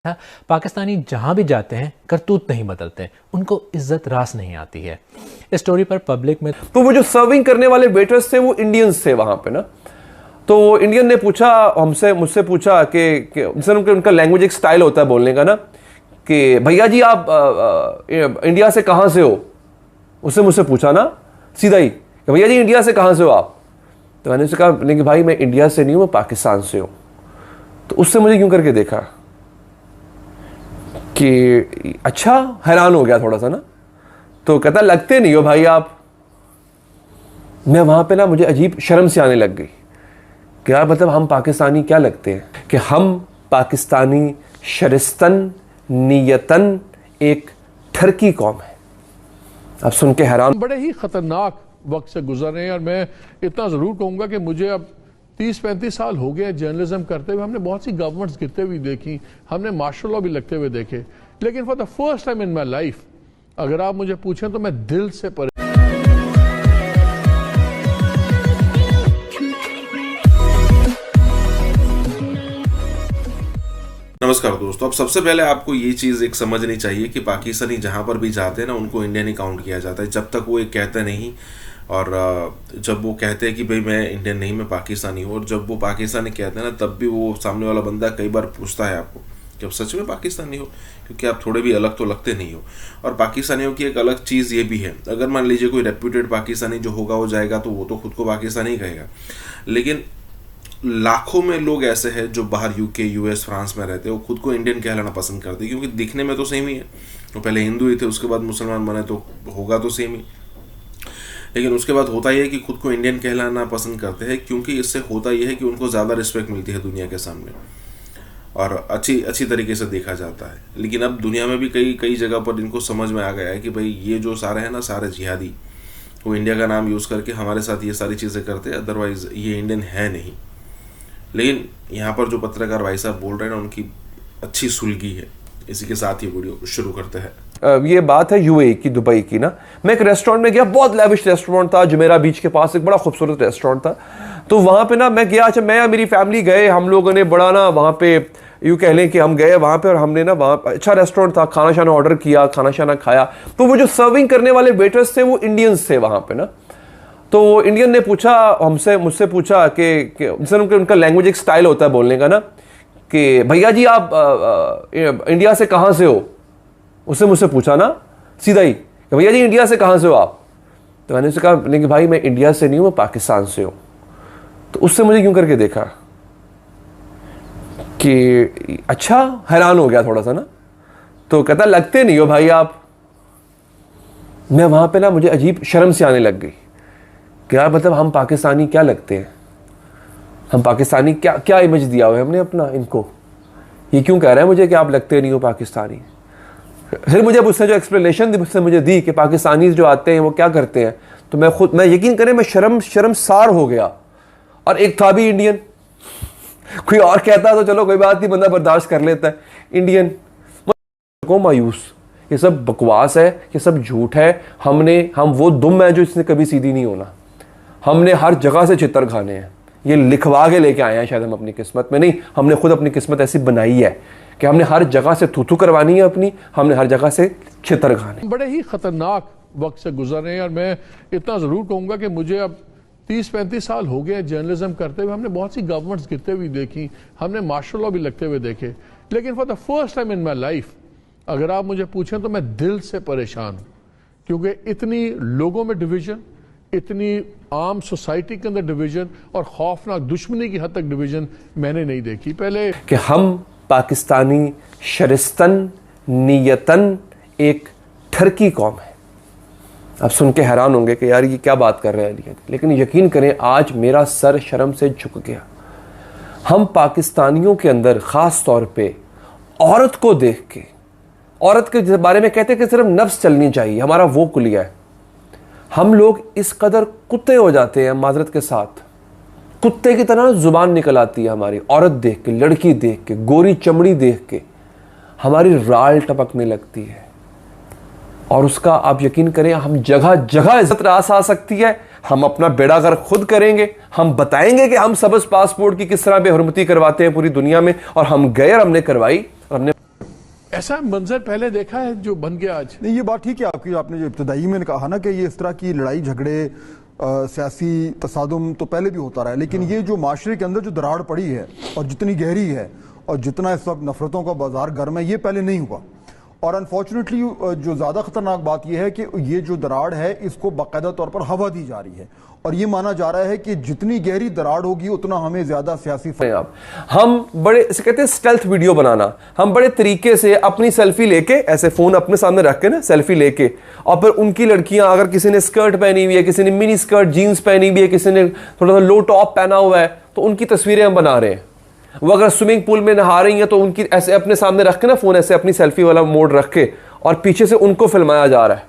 पाकिस्तानी जहां भी जाते हैं करतूत नहीं बदलते, उनको इज्जत रास नहीं आती है। इस स्टोरी पर पब्लिक में तो वो जो सर्विंग करने वाले वेटर्स थे वो इंडियंस थे वहां पे ना। तो वो इंडियन ने पूछा मुझसे पूछा कि जैसे उनका लैंग्वेज एक स्टाइल होता है बोलने का ना, कि भैया जी आप इंडिया से कहाँ से हो। उससे मुझसे पूछा ना सीधा ही कि भैया जी इंडिया से कहाँ से हो आप। तो मैंने उससे कहा नहीं कि भाई मैं इंडिया से नहीं हूँ, मैं पाकिस्तान से हूँ। तो उससे मुझे क्यों करके देखा कि अच्छा, हैरान हो गया थोड़ा सा ना। तो कहता लगते नहीं हो भाई आप। मैं वहां पे ना मुझे अजीब शर्म से आने लग गई कि यार मतलब हम पाकिस्तानी क्या लगते हैं कि हम पाकिस्तानी शरिस्तन नियतन एक ठरकी कौम है। अब सुन के हैरान। बड़े ही खतरनाक वक्त से गुजर रहे हैं और मैं इतना जरूर कहूंगा कि मुझे अब 30-35 साल हो गए जर्नलिज्म करते हुए। हमने बहुत सी गवर्नमेंट्स गिरते हुए देखी, हमने मार्शल लॉ भी लगते हुए देखे, लेकिन for the first time in my life अगर आप मुझे पूछें तो मैं दिल से नमस्कार दोस्तों, अब सबसे पहले आपको ये चीज़ एक समझनी चाहिए कि पाकिस्तानी जहाँ पर भी जाते हैं ना, उनको इंडियन ही काउंट किया जाता है जब तक वो एक कहते नहीं। और जब वो कहते हैं कि भाई मैं इंडियन नहीं, मैं पाकिस्तानी हूँ, और जब वो पाकिस्तानी कहते हैं ना, तब भी वो सामने वाला बंदा कई बार पूछता है आपको कि आप सच में पाकिस्तानी हो, क्योंकि आप थोड़े भी अलग तो लगते नहीं हो। और पाकिस्तानियों की एक अलग चीज़ ये भी है, अगर मान लीजिए कोई रेप्यूटेड पाकिस्तानी जो होगा वो जाएगा तो वो तो खुद को पाकिस्तानी ही कहेगा, लेकिन लाखों में लोग ऐसे हैं जो बाहर यूके, यूएस, फ्रांस में रहते हैं, वो खुद को इंडियन कहलाना पसंद करते हैं, क्योंकि दिखने में तो सेम ही है। वो पहले हिंदू ही थे, उसके बाद मुसलमान बने, तो होगा तो सेम ही, लेकिन उसके बाद होता यह है कि खुद को इंडियन कहलाना पसंद करते हैं, क्योंकि इससे होता यह है कि उनको ज़्यादा रिस्पेक्ट मिलती है दुनिया के सामने और अच्छी तरीके से देखा जाता है। लेकिन अब दुनिया में भी कई जगह पर इनको समझ में आ गया है कि भाई ये जो सारे हैं ना, सारे जिहादी, वो इंडिया का नाम यूज़ करके हमारे साथ ये सारी चीज़ें करते हैं, अदरवाइज़ ये इंडियन है नहीं। लेकिन यहाँ पर जो पत्रकार भाई साहब बोल रहे हैं ना, उनकी अच्छी सुलगी है। इसी के साथ ये वीडियो शुरू करते हैं। ये बात है यूएई की, दुबई की ना। मैं एक रेस्टोरेंट में गया, बहुत लैविश रेस्टोरेंट था, जुमेरा बीच के पास एक बड़ा खूबसूरत रेस्टोरेंट था। तो वहाँ पे ना मैं गया, अच्छा मैं मेरी फैमिली गए, हम लोगों ने बड़ा ना वहाँ पे यूँ कह लें कि हम गए वहाँ पे और हमने ना वहाँ अच्छा रेस्टोरेंट था, खाना शाना ऑर्डर किया, खाना शाना खाया। तो वो जो सर्विंग करने वाले वेटर्स थे वो इंडियंस थे वहाँ पे ना। तो वो इंडियन ने पूछा मुझसे पूछा कि जैसे उनका लैंग्वेज एक स्टाइल होता है बोलने का ना, कि भैया जी आप इंडिया से कहाँ से हो। उससे मुझसे पूछा ना सीधा ही कि भैया जी इंडिया से कहाँ से हो आप। तो मैंने उससे कहा नहीं कि भाई मैं इंडिया से नहीं हूँ, मैं पाकिस्तान से हूँ। तो उससे मुझे क्यों करके देखा कि अच्छा, हैरान हो गया थोड़ा सा ना। तो कहता लगते नहीं हो भाई आप। मैं वहाँ पे ना मुझे अजीब शर्म से आने लग गई कि यार मतलब हम पाकिस्तानी क्या लगते हैं, हम पाकिस्तानी क्या इमेज दिया हुआ है हमने अपना इनको। ये क्यों कह रहा है मुझे कि आप लगते नहीं हो पाकिस्तानी। फिर मुझे उसने जो एक्सप्लेनेशन मुझे दी कि पाकिस्तानी जो आते हैं वो क्या करते हैं, तो मैं यकीन करें मैं शर्मसार हो गया। और एक था भी इंडियन, कोई और कहता तो चलो कोई बात नहीं, बंदा बर्दाश्त कर लेता है, इंडियन को मायूस। ये सब बकवास है, ये सब झूठ है। हम वो दुम है जो इसने कभी सीधी नहीं होना। हमने हर जगह से चित्तर खाने हैं, ये लिखवा के लेके आए हैं शायद हम अपनी किस्मत में। नहीं, हमने खुद अपनी किस्मत ऐसी बनाई है कि हमने हर जगह से थू करवानी है अपनी, हमने हर जगह से चित्तर खाने। बड़े ही खतरनाक वक्त से गुजर रहे हैं और मैं इतना जरूर कहूंगा कि मुझे अब 30-35 साल हो गए जर्नलिज्म करते हुए। हमने बहुत सी गवर्नमेंट्स गिरते हुए देखी, हमने मार्शल लॉ भी लगते हुए देखे, लेकिन for the first time in my life अगर आप मुझे पूछें तो मैं दिल से परेशान हूँ, क्योंकि इतनी लोगों में डिवीजन, इतनी आम सोसाइटी के अंदर डिवीजन और खौफनाक दुश्मनी की हद तक डिवीजन मैंने नहीं देखी पहले। कि हम पाकिस्तानी शरिस्तन नियतन एक ठरकी कौम है। अब सुन के हैरान होंगे कि यार ये क्या बात कर रहे हैं, लेकिन यकीन करें आज मेरा सर शर्म से झुक गया। हम पाकिस्तानियों के अंदर ख़ास तौर पे औरत को देख के, औरत के बारे में कहते हैं कि सिर्फ नफ्स चलनी चाहिए, हमारा वो कुलिया है। हम लोग इस कदर कुत्ते हो जाते हैं, माजरत के साथ कुत्ते की तरह जुबान निकल आती है हमारी औरत देख के, लड़की देख के, गोरी चमड़ी देख के हमारी राल टपकने लगती है। और उसका आप यकीन करें हम जगह जगह इज्जत रास आ सकती है। हम अपना बेड़ागर खुद करेंगे, हम बताएंगे कि हम सबस पासपोर्ट की किस तरह बेहरमती करवाते हैं पूरी दुनिया में। और हम गए और हमने करवाई, और हमने ऐसा मंजर पहले देखा है जो बन गया आज? नहीं, ये बात ठीक है आपकी, आपने जो इब्तदाई में कहा ना कि ये इस तरह की लड़ाई झगड़े सियासी तसादुम तो पहले भी होता रहा है, लेकिन ये जो माशरे के अंदर जो दरार पड़ी है और जितनी गहरी है और जितना इस वक्त नफरतों का बाजार गर्म है, ये पहले नहीं हुआ। और अनफॉर्चुनेटली जो ज़्यादा खतरनाक बात यह है कि ये जो दरार है इसको बाकायदा तौर पर हवा दी जा रही है और ये माना जा रहा है कि जितनी गहरी दरार होगी उतना हमें ज्यादा सियासी आप हम बड़े इसे कहते हैं स्टेल्थ वीडियो बनाना। हम बड़े तरीके से अपनी सेल्फी लेके ऐसे फोन अपने सामने रख के ना सेल्फी लेके, और फिर उनकी लड़कियां, अगर किसी ने स्कर्ट पहनी हुई है, किसी ने मिनी स्कर्ट जीन्स पहनी हुई है, किसी ने थोड़ा सा लो टॉप पहना हुआ है, तो उनकी तस्वीरें हम बना रहे हैं। वो अगर स्विमिंग पूल में नहा रही हैं तो उनकी ऐसे अपने सामने रख के ना फोन ऐसे अपनी सेल्फी वाला मोड रख के, और पीछे से उनको फिल्माया जा रहा है।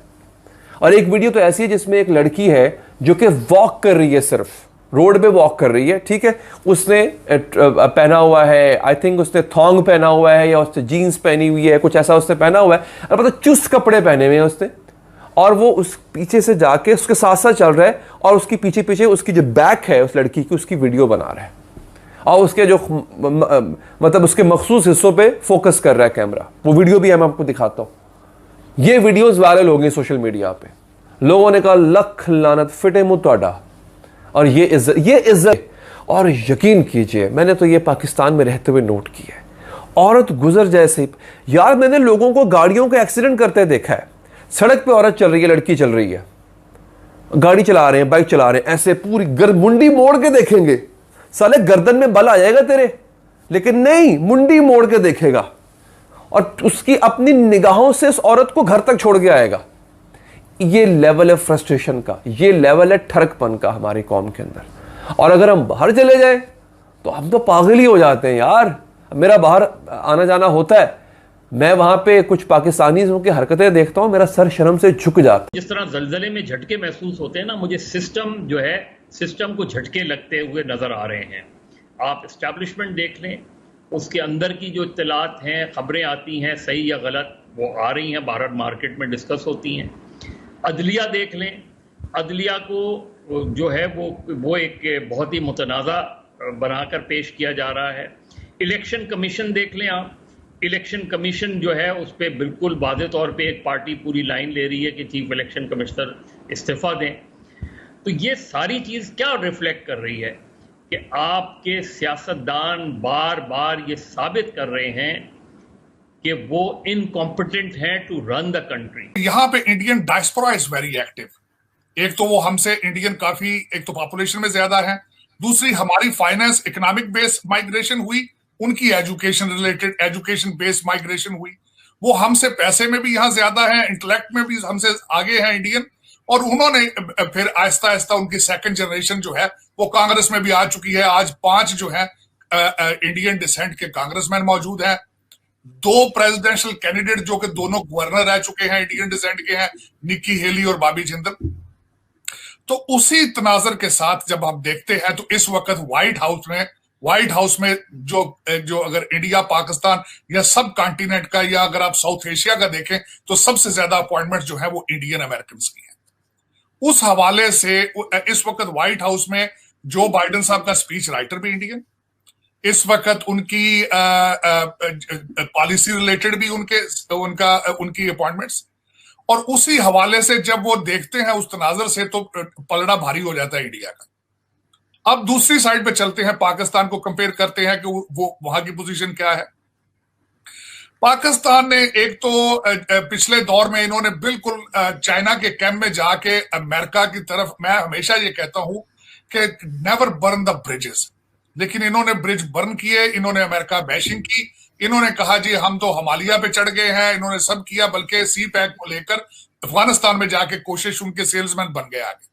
और एक वीडियो तो ऐसी है जिसमें एक लड़की है जो कि वॉक कर रही है, सिर्फ रोड पे वॉक कर रही है, ठीक है। उसने पहना हुआ है, आई थिंक उसने थॉन्ग पहना हुआ है या उसने जीन्स पहनी हुई है, कुछ ऐसा उसने पहना हुआ है, और मतलब चुस्त कपड़े पहने हुए हैं उसने। और वो उस पीछे से जाके उसके साथ साथ चल रहा है और उसकी पीछे पीछे उसकी जो बैक है उस लड़की की, उसकी वीडियो बना रहा है और उसके जो मतलब उसके मखसूस हिस्सों पे फोकस कर रहा है कैमरा। वो वीडियो भी मैं आपको दिखाता हूं। ये वीडियोस वायरल हो गई सोशल मीडिया पे। लोगों ने कहा लख लानत फिटे मुंह ਤੁਹਾਡਾ। और ये इज्जत और यकीन कीजिए मैंने तो ये पाकिस्तान में रहते हुए नोट किया है। औरत गुजर जैसे यार, मैंने लोगों को गाड़ियों के एक्सीडेंट करते देखा है। सड़क पे औरत चल रही है, लड़की चल रही है, गाड़ी चला रहे हैं, बाइक चला रहे हैं, ऐसे पूरी मुंडी मोड़ के देखेंगे, साले गर्दन में बल आ जाएगा तेरे, लेकिन नहीं, मुंडी मोड़ के देखेगा और उसकी अपनी निगाहों से उस औरत को घर तक छोड़ के आएगा। ये लेवल है फ्रस्ट्रेशन का, ये लेवल है ठरकपन का हमारी कौम के अंदर। और अगर हम बाहर चले जाए तो हम तो पागल ही हो जाते हैं यार। मेरा बाहर आना जाना होता है, मैं वहां पे कुछ पाकिस्तानी की हरकतें देखता हूं, मेरा सर शर्म से झुक जाता है। जिस तरह जलजले में झटके महसूस होते हैं ना, मुझे सिस्टम जो है, सिस्टम को झटके लगते हुए नजर आ रहे हैं। आप एस्टैब्लिशमेंट देख लें, उसके अंदर की जो इत्तलात हैं, खबरें आती हैं सही या गलत, वो आ रही हैं, बाहर मार्केट में डिस्कस होती हैं। अदलिया देख लें, अदलिया को जो है वो एक बहुत ही मुतनाज़ा बनाकर पेश किया जा रहा है। इलेक्शन कमीशन देख लें आप, इलेक्शन कमीशन जो है उस पर बिल्कुल वाज़े तौर पे एक पार्टी पूरी लाइन ले रही है कि चीफ इलेक्शन कमिश्नर इस्तीफ़ा दें। तो ये सारी चीज़ क्या रिफ्लेक्ट कर रही है कि आपके सियासतदान बार बार ये साबित कर रहे हैं कि वो इनकॉम्पिटेंट हैं टू रन द कंट्री। यहाँ पे Indian diaspora is very active. एक तो वो हमसे इंडियन काफी, एक तो पॉपुलेशन में ज्यादा है, दूसरी हमारी फाइनेंस इकोनॉमिक बेस्ड माइग्रेशन हुई, उनकी education related education based migration हुई। वो हमसे पैसे में भी यहाँ ज्यादा है, इंटेलेक्ट में भी हमसे आगे है इंडियन। और उन्होंने फिर आहिस्ता आहिस्ता उनकी सेकंड जनरेशन जो है वो कांग्रेस में भी आ चुकी है। आज 5 जो है इंडियन डिसेंट के कांग्रेसमैन मौजूद हैं। 2 प्रेसिडेंशियल कैंडिडेट जो कि दोनों गवर्नर रह चुके हैं, इंडियन डिसेंट के हैं, निक्की हेली और बॉबी जिंदल। तो उसी तनाजर के साथ जब हम देखते हैं तो इस वक्त व्हाइट हाउस में जो अगर इंडिया, पाकिस्तान या सब कॉन्टिनेंट का, या अगर आप साउथ एशिया का देखें तो सबसे ज्यादा अपॉइंटमेंट जो है वो इंडियन अमेरिकन की है। उस हवाले से इस वक्त व्हाइट हाउस में जो बाइडेन साहब का स्पीच राइटर भी इंडियन, इस वक्त उनकी पॉलिसी रिलेटेड भी उनकी अपॉइंटमेंट्स। और उसी हवाले से जब वो देखते हैं उस तनाजर से तो पलड़ा भारी हो जाता है इंडिया का। अब दूसरी साइड पे चलते हैं, पाकिस्तान को कंपेयर करते हैं कि वो वहां की पोजीशन क्या है। पाकिस्तान ने एक तो पिछले दौर में इन्होंने बिल्कुल चाइना के कैंप में जाके अमेरिका की तरफ, मैं हमेशा ये कहता हूं कि नेवर बर्न द ब्रिजेस, लेकिन इन्होंने ब्रिज बर्न किए, इन्होंने अमेरिका बैशिंग की, इन्होंने कहा जी हम तो हिमालय पे चढ़ गए हैं, इन्होंने सब किया, बल्कि सी पैक को लेकर अफगानिस्तान में जाके कोशिश, उनके सेल्समैन बन गए, आगे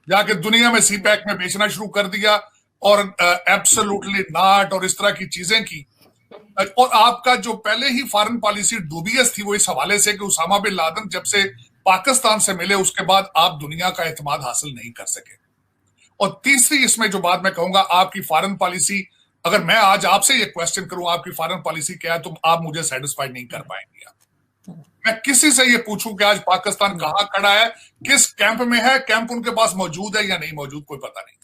जाके दुनिया में सी पैक में बेचना शुरू कर दिया और एब्सोल्युटली नॉट और इस तरह की चीजें की। और आपका जो पहले ही फॉरेन पॉलिसी डूबियस थी वो इस हवाले से कि उसामा बिन लादेन जब से पाकिस्तान से मिले उसके बाद आप दुनिया का एतमाद हासिल नहीं कर सके। और तीसरी इसमें जो बात मैं कहूंगा, आपकी फॉरेन पॉलिसी, अगर मैं आज आपसे ये क्वेश्चन करूं आपकी फॉरेन पॉलिसी क्या है, तो आप मुझे सेटिस्फाई नहीं कर पाएंगे। मैं किसी से ये पूछूं कि आज पाकिस्तान कहां खड़ा है, किस कैंप में है, कैंप उनके पास मौजूद है या नहीं मौजूद, कोई पता नहीं।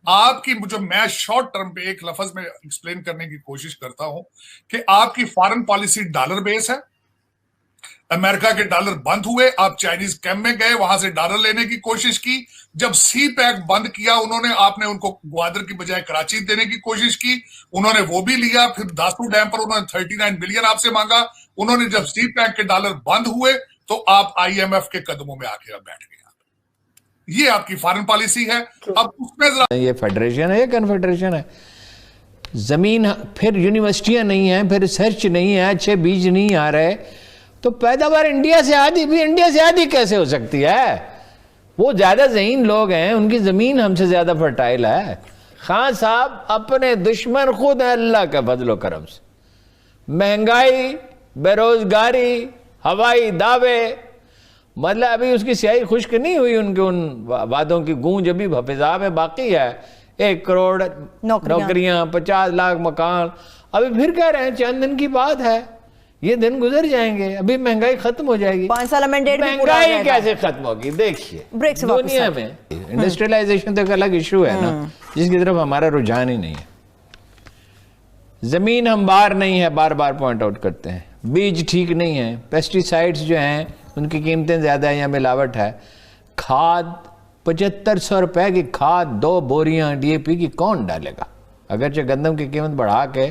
आपकी जो मैं शॉर्ट टर्म पे एक लफ्ज में एक्सप्लेन करने की कोशिश करता हूं कि आपकी फॉरेन पॉलिसी डॉलर बेस है। अमेरिका के डॉलर बंद हुए, आप चाइनीज कैंप में गए, वहां से डॉलर लेने की कोशिश की। जब सी पैक बंद किया उन्होंने, आपने उनको ग्वादर की बजाय कराची देने की कोशिश की, उन्होंने वो भी लिया। फिर दासू डैम पर उन्होंने 39 बिलियन आपसे मांगा। उन्होंने जब सी पैक के डॉलर बंद हुए तो आप IMF के कदमों में आके अब बैठ गए। ये आपकी फॉरेन पॉलिसी है। अब उसमें जरा, ये फेडरेशन है या कन्फेडरेशन है? जमीन, फिर यूनिवर्सिटियां नहीं है, फिर रिसर्च नहीं है, अच्छे बीज नहीं आ रहे, तो पैदावार इंडिया से आधी भी इंडिया से आधी कैसे हो सकती है? वो ज्यादा ज़हीन लोग हैं, उनकी जमीन हमसे ज्यादा फर्टाइल है। खान साहब अपने दुश्मन खुद है अल्लाह का फजलो करम से। महंगाई, बेरोजगारी, हवाई दावे, मतलब अभी उसकी स्याही खुश्क नहीं हुई, उनके उन वादों की गूंज अभी फिजा में बाकी है। 1 करोड़ नौकरियां, 50 लाख मकान, अभी फिर कह रहे हैं चंद दिन की बात है, ये दिन गुजर जाएंगे, अभी महंगाई खत्म हो जाएगी। 5 साल मैंडेट महंगाई कैसे खत्म होगी? देखिए दुनिया में इंडस्ट्रियलाइजेशन तो एक अलग इशू है ना, जिसकी तरफ हमारा रुझान ही नहीं है। जमीन हम बार नहीं है, बार बार पॉइंट आउट करते हैं। बीज ठीक नहीं है, पेस्टिसाइड्स जो हैं उनकी कीमतें ज्यादा है या मिलावट है। खाद 7500 रुपए की खाद 2 बोरियां DAP की कौन डालेगा? अगरचे गंदम की कीमत बढ़ा के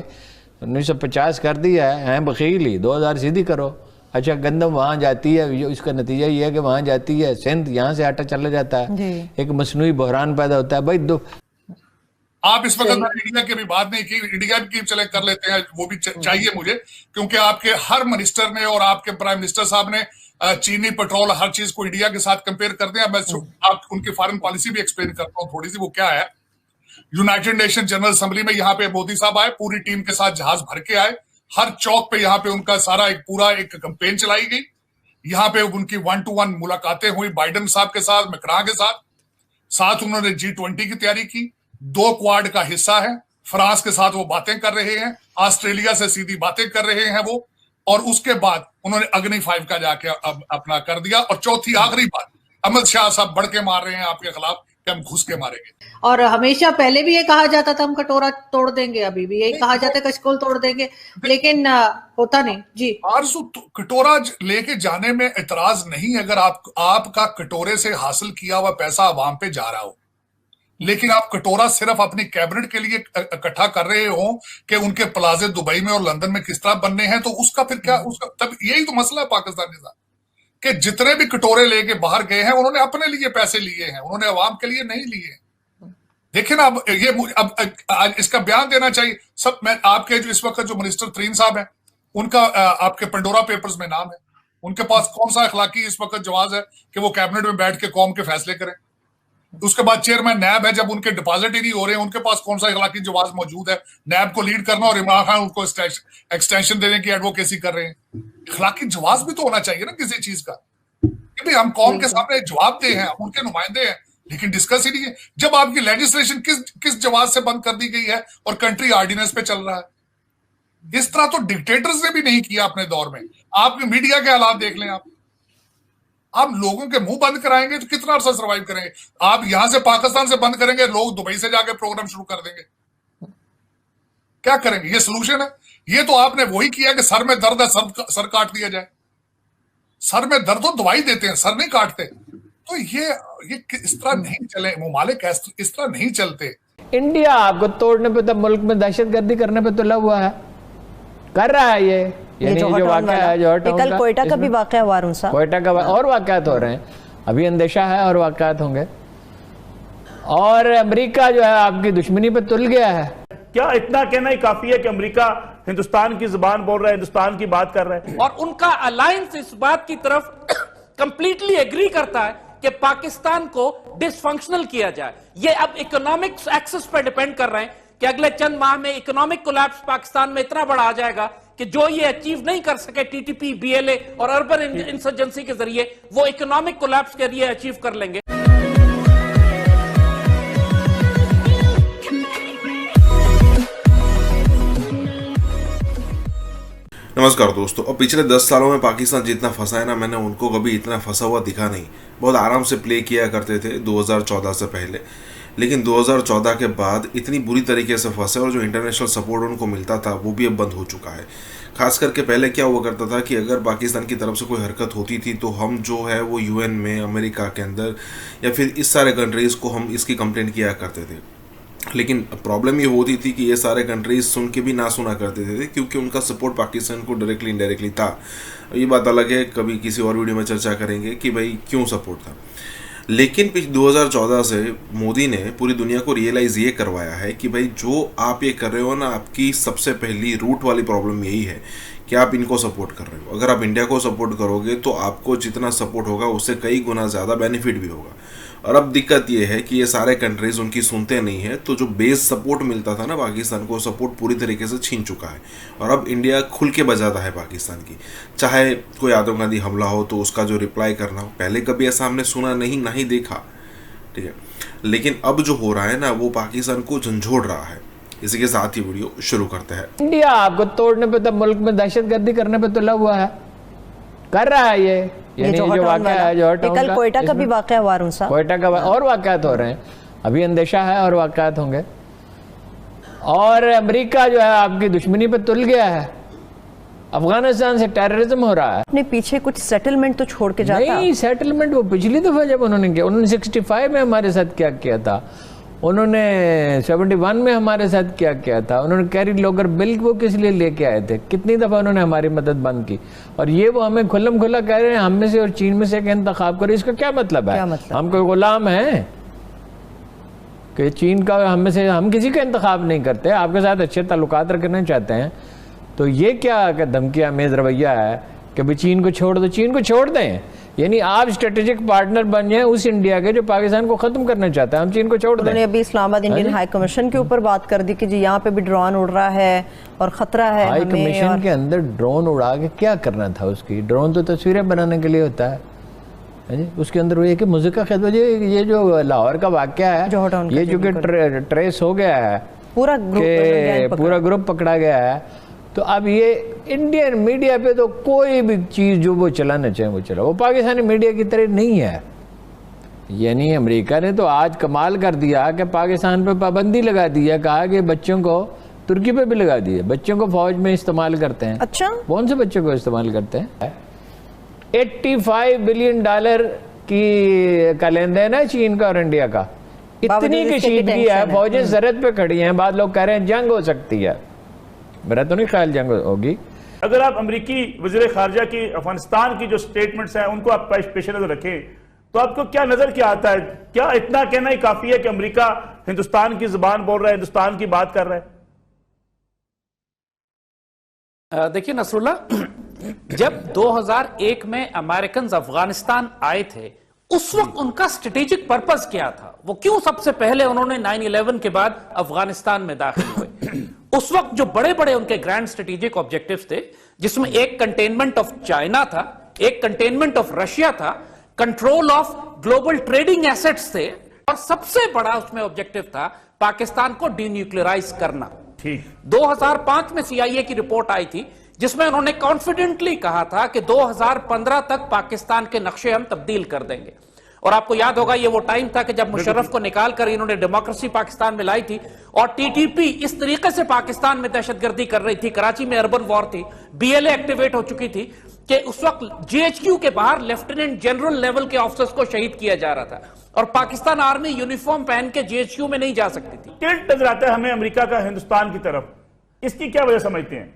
1950 कर दिया है बखील ही, 2000 सीधी करो। अच्छा, गंदम वहां जाती है, इसका नतीजा ये है कि वहां जाती है सिंध, यहाँ से आटा चला जाता है, एक मसनूई बहरान पैदा होता है। भाई आप इस वक्त इंडिया की भी बात नहीं की, इंडिया की चले कर लेते हैं, वो भी चाहिए मुझे, क्योंकि आपके हर मिनिस्टर ने और आपके प्राइम मिनिस्टर साहब ने चीनी, पेट्रोल, हर चीज को इंडिया के साथ कंपेयर करते हैं। मैं आप उनकी फॉरेन पॉलिसी भी एक्सप्लेन करता हूँ थोड़ी सी, वो क्या है। यूनाइटेड नेशन जनरल असेंबली में यहाँ पे मोदी साहब आए, पूरी टीम के साथ जहाज भर के आए, हर चौक पे यहाँ पे उनका सारा एक पूरा एक कैंपेन चलाई गई। यहाँ पे उनकी 1-to-1 मुलाकातें हुई बाइडेन साहब के साथ, मैक्रां के साथ उन्होंने G20 की तैयारी की। 2 क्वाड का हिस्सा है, फ्रांस के साथ वो बातें कर रहे हैं, ऑस्ट्रेलिया से सीधी बातें कर रहे हैं वो, और उसके बाद उन्होंने अग्नि 5 का जाके अब अपना कर दिया। और चौथी आखिरी बात, अमित शाह साहब बढ़ के मार रहे हैं आपके खिलाफ कि हम घुस के मारेंगे। और हमेशा पहले भी ये कहा जाता था हम कटोरा तोड़ देंगे, अभी भी यही कहा जाता है कशकोल तोड़ देंगे, लेकिन होता नहीं जी। आरज़ू, कटोरा लेके जाने में एतराज नहीं अगर आपका कटोरे से हासिल किया हुआ पैसा अवाम पे जा रहा हो, लेकिन आप कटोरा सिर्फ अपनी कैबिनेट के लिए इकट्ठा कर रहे हो कि उनके प्लाजे दुबई में और लंदन में किस तरह बनने हैं, तो उसका फिर क्या, उसका तब यही तो मसला है पाकिस्तान के साथ कि जितने भी कटोरे लेके बाहर गए हैं उन्होंने अपने लिए पैसे लिए हैं, उन्होंने अवाम के लिए नहीं लिए। देखिए ना, अब ये अब इसका बयान देना चाहिए सब। मैं आपके जो इस वक्त जो मिनिस्टर तरीन साहब हैं, उनका आपके पंडोरा पेपर्स में नाम है, उनके पास कौन सा अखलाकी इस वक्त जवाज है कि वो कैबिनेट में बैठ के कौम के फैसले करें? उसके बाद चेयरमैन नैब है, जब उनके डिपॉजिट ही नहीं हो रहे हैं, उनके पास कौन सा अखलाकी जवाज मौजूद है नैब को लीड करना, और इमरान खान उनको एक्सटेंशन देने की एडवोकेसी कर रहे हैं? अखलाकी जवाब भी तो होना चाहिए ना किसी चीज का, कि भाई हम कौम के सामने जवाब दे हैं, उनके नुमाइंदे हैं, लेकिन डिस्कस ही नहीं है। जब आपकी लेजिस्लेशन किस जवाब से बंद कर दी गई है और कंट्री ऑर्डिनेंस पे चल रहा है, इस तरह तो डिक्टेटर्स ने भी नहीं किया अपने दौर में। आपके मीडिया के हालात देख लें, आप लोगों के मुंह बंद कराएंगे तो कितना अर्सा सर्वाइव करेंगे? आप यहां से पाकिस्तान से बंद करेंगे, लोग दुबई से जाके प्रोग्राम शुरू कर देंगे, क्या करेंगे? ये सोल्यूशन है? ये तो आपने वही किया कि सर में दर्द है, सर काट दिया जाए। सर में दर्द तो दवाई देते हैं, सर नहीं काटते। तो ये इस तरह नहीं चले, मुमालिक इस तरह नहीं चलते। इंडिया आपको तोड़ने पे तो, मुल्क में दहशतगर्दी करने पे तुला हुआ है, कर रहा है ये जो वाकया है, जो कल कोयटा का भी वाकया हुआ, कोयटा का और वाकयात हो रहे हैं, अभी अंदेशा है और वाकयात होंगे। और अमेरिका जो है आपकी दुश्मनी पे तुल गया है। क्या इतना कहना ही काफी है कि अमेरिका हिंदुस्तान की जुबान बोल रहा है, हिंदुस्तान की बात कर रहा है? और उनका अलायंस इस बात की तरफ कंप्लीटली एग्री करता है कि पाकिस्तान को डिसफंक्शनल किया जाए। ये अब इकोनॉमिक एक्सेस पर डिपेंड कर रहे हैं कि अगले चंद माह में इकोनॉमिक कोलैप्स पाकिस्तान में इतना बड़ा आ जाएगा कि जो ये अचीव नहीं कर सके TTP, BLA और अर्बन इंसर्जेंसी के जरिए, वो इकोनॉमिक कोलैप्स के जरिए अचीव कर लेंगे। नमस्कार दोस्तों, अब पिछले 10 सालों में पाकिस्तान जितना फंसा है ना, मैंने उनको कभी इतना फंसा हुआ दिखा नहीं। बहुत आराम से प्ले किया करते थे 2014 से पहले। लेकिन 2014 के बाद इतनी बुरी तरीके से फंसे और जो इंटरनेशनल सपोर्ट उनको मिलता था वो भी अब बंद हो चुका है। खास करके पहले क्या हुआ करता था कि अगर पाकिस्तान की तरफ से कोई हरकत होती थी तो हम जो है वो यूएन में, अमेरिका के अंदर या फिर इस सारे कंट्रीज़ को हम इसकी कंप्लेंट किया करते थे। लेकिन प्रॉब्लम ये होती थी कि ये सारे कंट्रीज सुन के भी ना सुना करते थे क्योंकि उनका सपोर्ट पाकिस्तान को डायरेक्टली इनडायरेक्टली था। ये बात अलग है, कभी किसी और वीडियो में चर्चा करेंगे कि भाई क्यों सपोर्ट था। लेकिन 2014 से मोदी ने पूरी दुनिया को रियलाइज़ ये करवाया है कि भाई जो आप ये कर रहे हो ना, आपकी सबसे पहली रूट वाली प्रॉब्लम यही है कि आप इनको सपोर्ट कर रहे हो। अगर आप इंडिया को सपोर्ट करोगे तो आपको जितना सपोर्ट होगा उससे कई गुना ज़्यादा बेनिफिट भी होगा। और अब दिक्कत ये है कि ये सारे कंट्रीज उनकी सुनते नहीं है, तो जो बेस सपोर्ट मिलता था ना पाकिस्तान को, सपोर्ट पूरी तरीके से छीन चुका है। और अब इंडिया खुल के बजाता है पाकिस्तान की, चाहे कोई आतंकवादी हमला हो तो उसका जो रिप्लाई करना हो। पहले कभी ऐसा हमने सुना नहीं, ना ही देखा, ठीक है। लेकिन अब जो हो रहा है ना वो पाकिस्तान को झंझोड़ रहा है। इसी के साथ ही वीडियो शुरू करते हैं। इंडिया आपको तोड़ने पे तो, मुल्क में दहशतगर्दी करने पे तुला हुआ है, कर रहा है ये जो वाक़या है, जो कल कोयटा का भी वाक़या हुआ, कोयटा का और वाक़यात हो रहे हैं, अभी अंदेशा है और वाक़यात होंगे। और अमेरिका जो है आपकी दुश्मनी पे तुल गया है, अफगानिस्तान से टेररिज्म हो रहा है। अपने पीछे कुछ सेटलमेंट तो छोड़ के जाता। नहीं, सेटलमेंट वो पिछली दफा जब उन्होंने किया, उन्होंने 65 में हमारे साथ क्या किया था, उन्होंने 71 में हमारे साथ क्या किया था, उन्होंने कैरी लोगर बिल वो किस लिए लेके आए थे, कितनी दफ़ा उन्होंने हमारी मदद बंद की। और ये वो हमें खुल्लम खुल्ला कह रहे हैं हम में से और चीन में से एक इंतखाब करो। इसका क्या मतलब है? हम कोई गुलाम हैं कि चीन का? हम में से हम किसी का इंतखाब नहीं करते, आपके साथ अच्छे ताल्लुकात रखना चाहते हैं। तो ये क्या धमकी आमेज रवैया है कि भाई चीन को छोड़ दो, चीन को छोड़ दें, यानी आप स्ट्रेटेजिक पार्टनर बन जाए उस इंडिया के जो पाकिस्तान को खत्म करना चाहता है, हम चीन को छोड़ दें। उन्होंने अभी इस्लामाबाद इंडियन हाई कमीशन के ऊपर बात कर दी कि जी यहाँ पे भी ड्रोन उड़ रहा है और खतरा है। हाई कमीशन के अंदर ड्रोन उड़ा के क्या करना था? उसकी ड्रोन तो तस्वीरें बनाने के लिए होता है, उसके अंदर वो है कि मुझे खैर ये जो लाहौर का वाकया है, ये जो कि ट्रेस हो गया है, पूरा ग्रुप पकड़ा गया है। तो अब ये इंडियन मीडिया पे तो कोई भी चीज़ जो वो चलाना चाहे वो चला, वो पाकिस्तानी मीडिया की तरह नहीं है। यानी अमेरिका ने तो आज कमाल कर दिया कि पाकिस्तान पे पाबंदी लगा दी है, कहा कि बच्चों को, तुर्की पे भी लगा दी है, बच्चों को फौज में इस्तेमाल करते हैं। अच्छा, कौन से बच्चों को इस्तेमाल करते हैं? 85 बिलियन डॉलर का लेन देन है चीन का और इंडिया का। इतनी कशीदगी है, फौजें सरहद पे खड़ी हैं, बाद लोग कह रहे हैं जंग हो सकती है। मेरा तो नहीं ख्याल जंग होगी। अगर आप अमेरिकी वज़ीर ख़ारजा की अफगानिस्तान की जो स्टेटमेंट्स हैं उनको आप पेश नजर रखें तो आपको क्या नजर क्या आता है? क्या इतना कहना ही काफी है कि अमेरिका हिंदुस्तान की जुबान बोल रहा है, हिंदुस्तान की बात कर रहा है? देखिए नसरुल्ला, जब 2001 में अमेरिकन अफगानिस्तान आए थे उस वक्त उनका स्ट्रेटेजिक पर्पस क्या था? वो क्यों सबसे पहले उन्होंने 9/11 के बाद अफगानिस्तान में दाखिल हुए? उस वक्त जो बड़े बड़े उनके ग्रैंड स्ट्रेटेजिक ऑब्जेक्टिव्स थे, जिसमें एक कंटेनमेंट ऑफ चाइना था, एक कंटेनमेंट ऑफ रशिया था, control of global trading assets थे, और सबसे बड़ा उसमें ऑब्जेक्टिव था पाकिस्तान को डीन्यूक्लियराइज करना। 2005 में CIA की रिपोर्ट आई थी जिसमें उन्होंने कॉन्फिडेंटली कहा था कि 2015 तक पाकिस्तान के नक्शे हम तब्दील कर देंगे। और आपको याद होगा ये वो टाइम था कि जब मुशर्रफ को निकाल कर इन्होंने डेमोक्रेसी पाकिस्तान में लाई थी और TTP इस तरीके से पाकिस्तान में दहशतगर्दी कर रही थी, कराची में अर्बन वॉर थी, BLA एक्टिवेट हो चुकी थी कि उस वक्त GHQ के बाहर लेफ्टिनेंट जनरल लेवल के ऑफिसर्स को शहीद किया जा रहा था और पाकिस्तान आर्मी यूनिफॉर्म पहन के GHQ में नहीं जा सकती थी। टिल्ट नजर आता है हमें अमेरिका का हिंदुस्तान की तरफ, इसकी क्या वजह समझते हैं?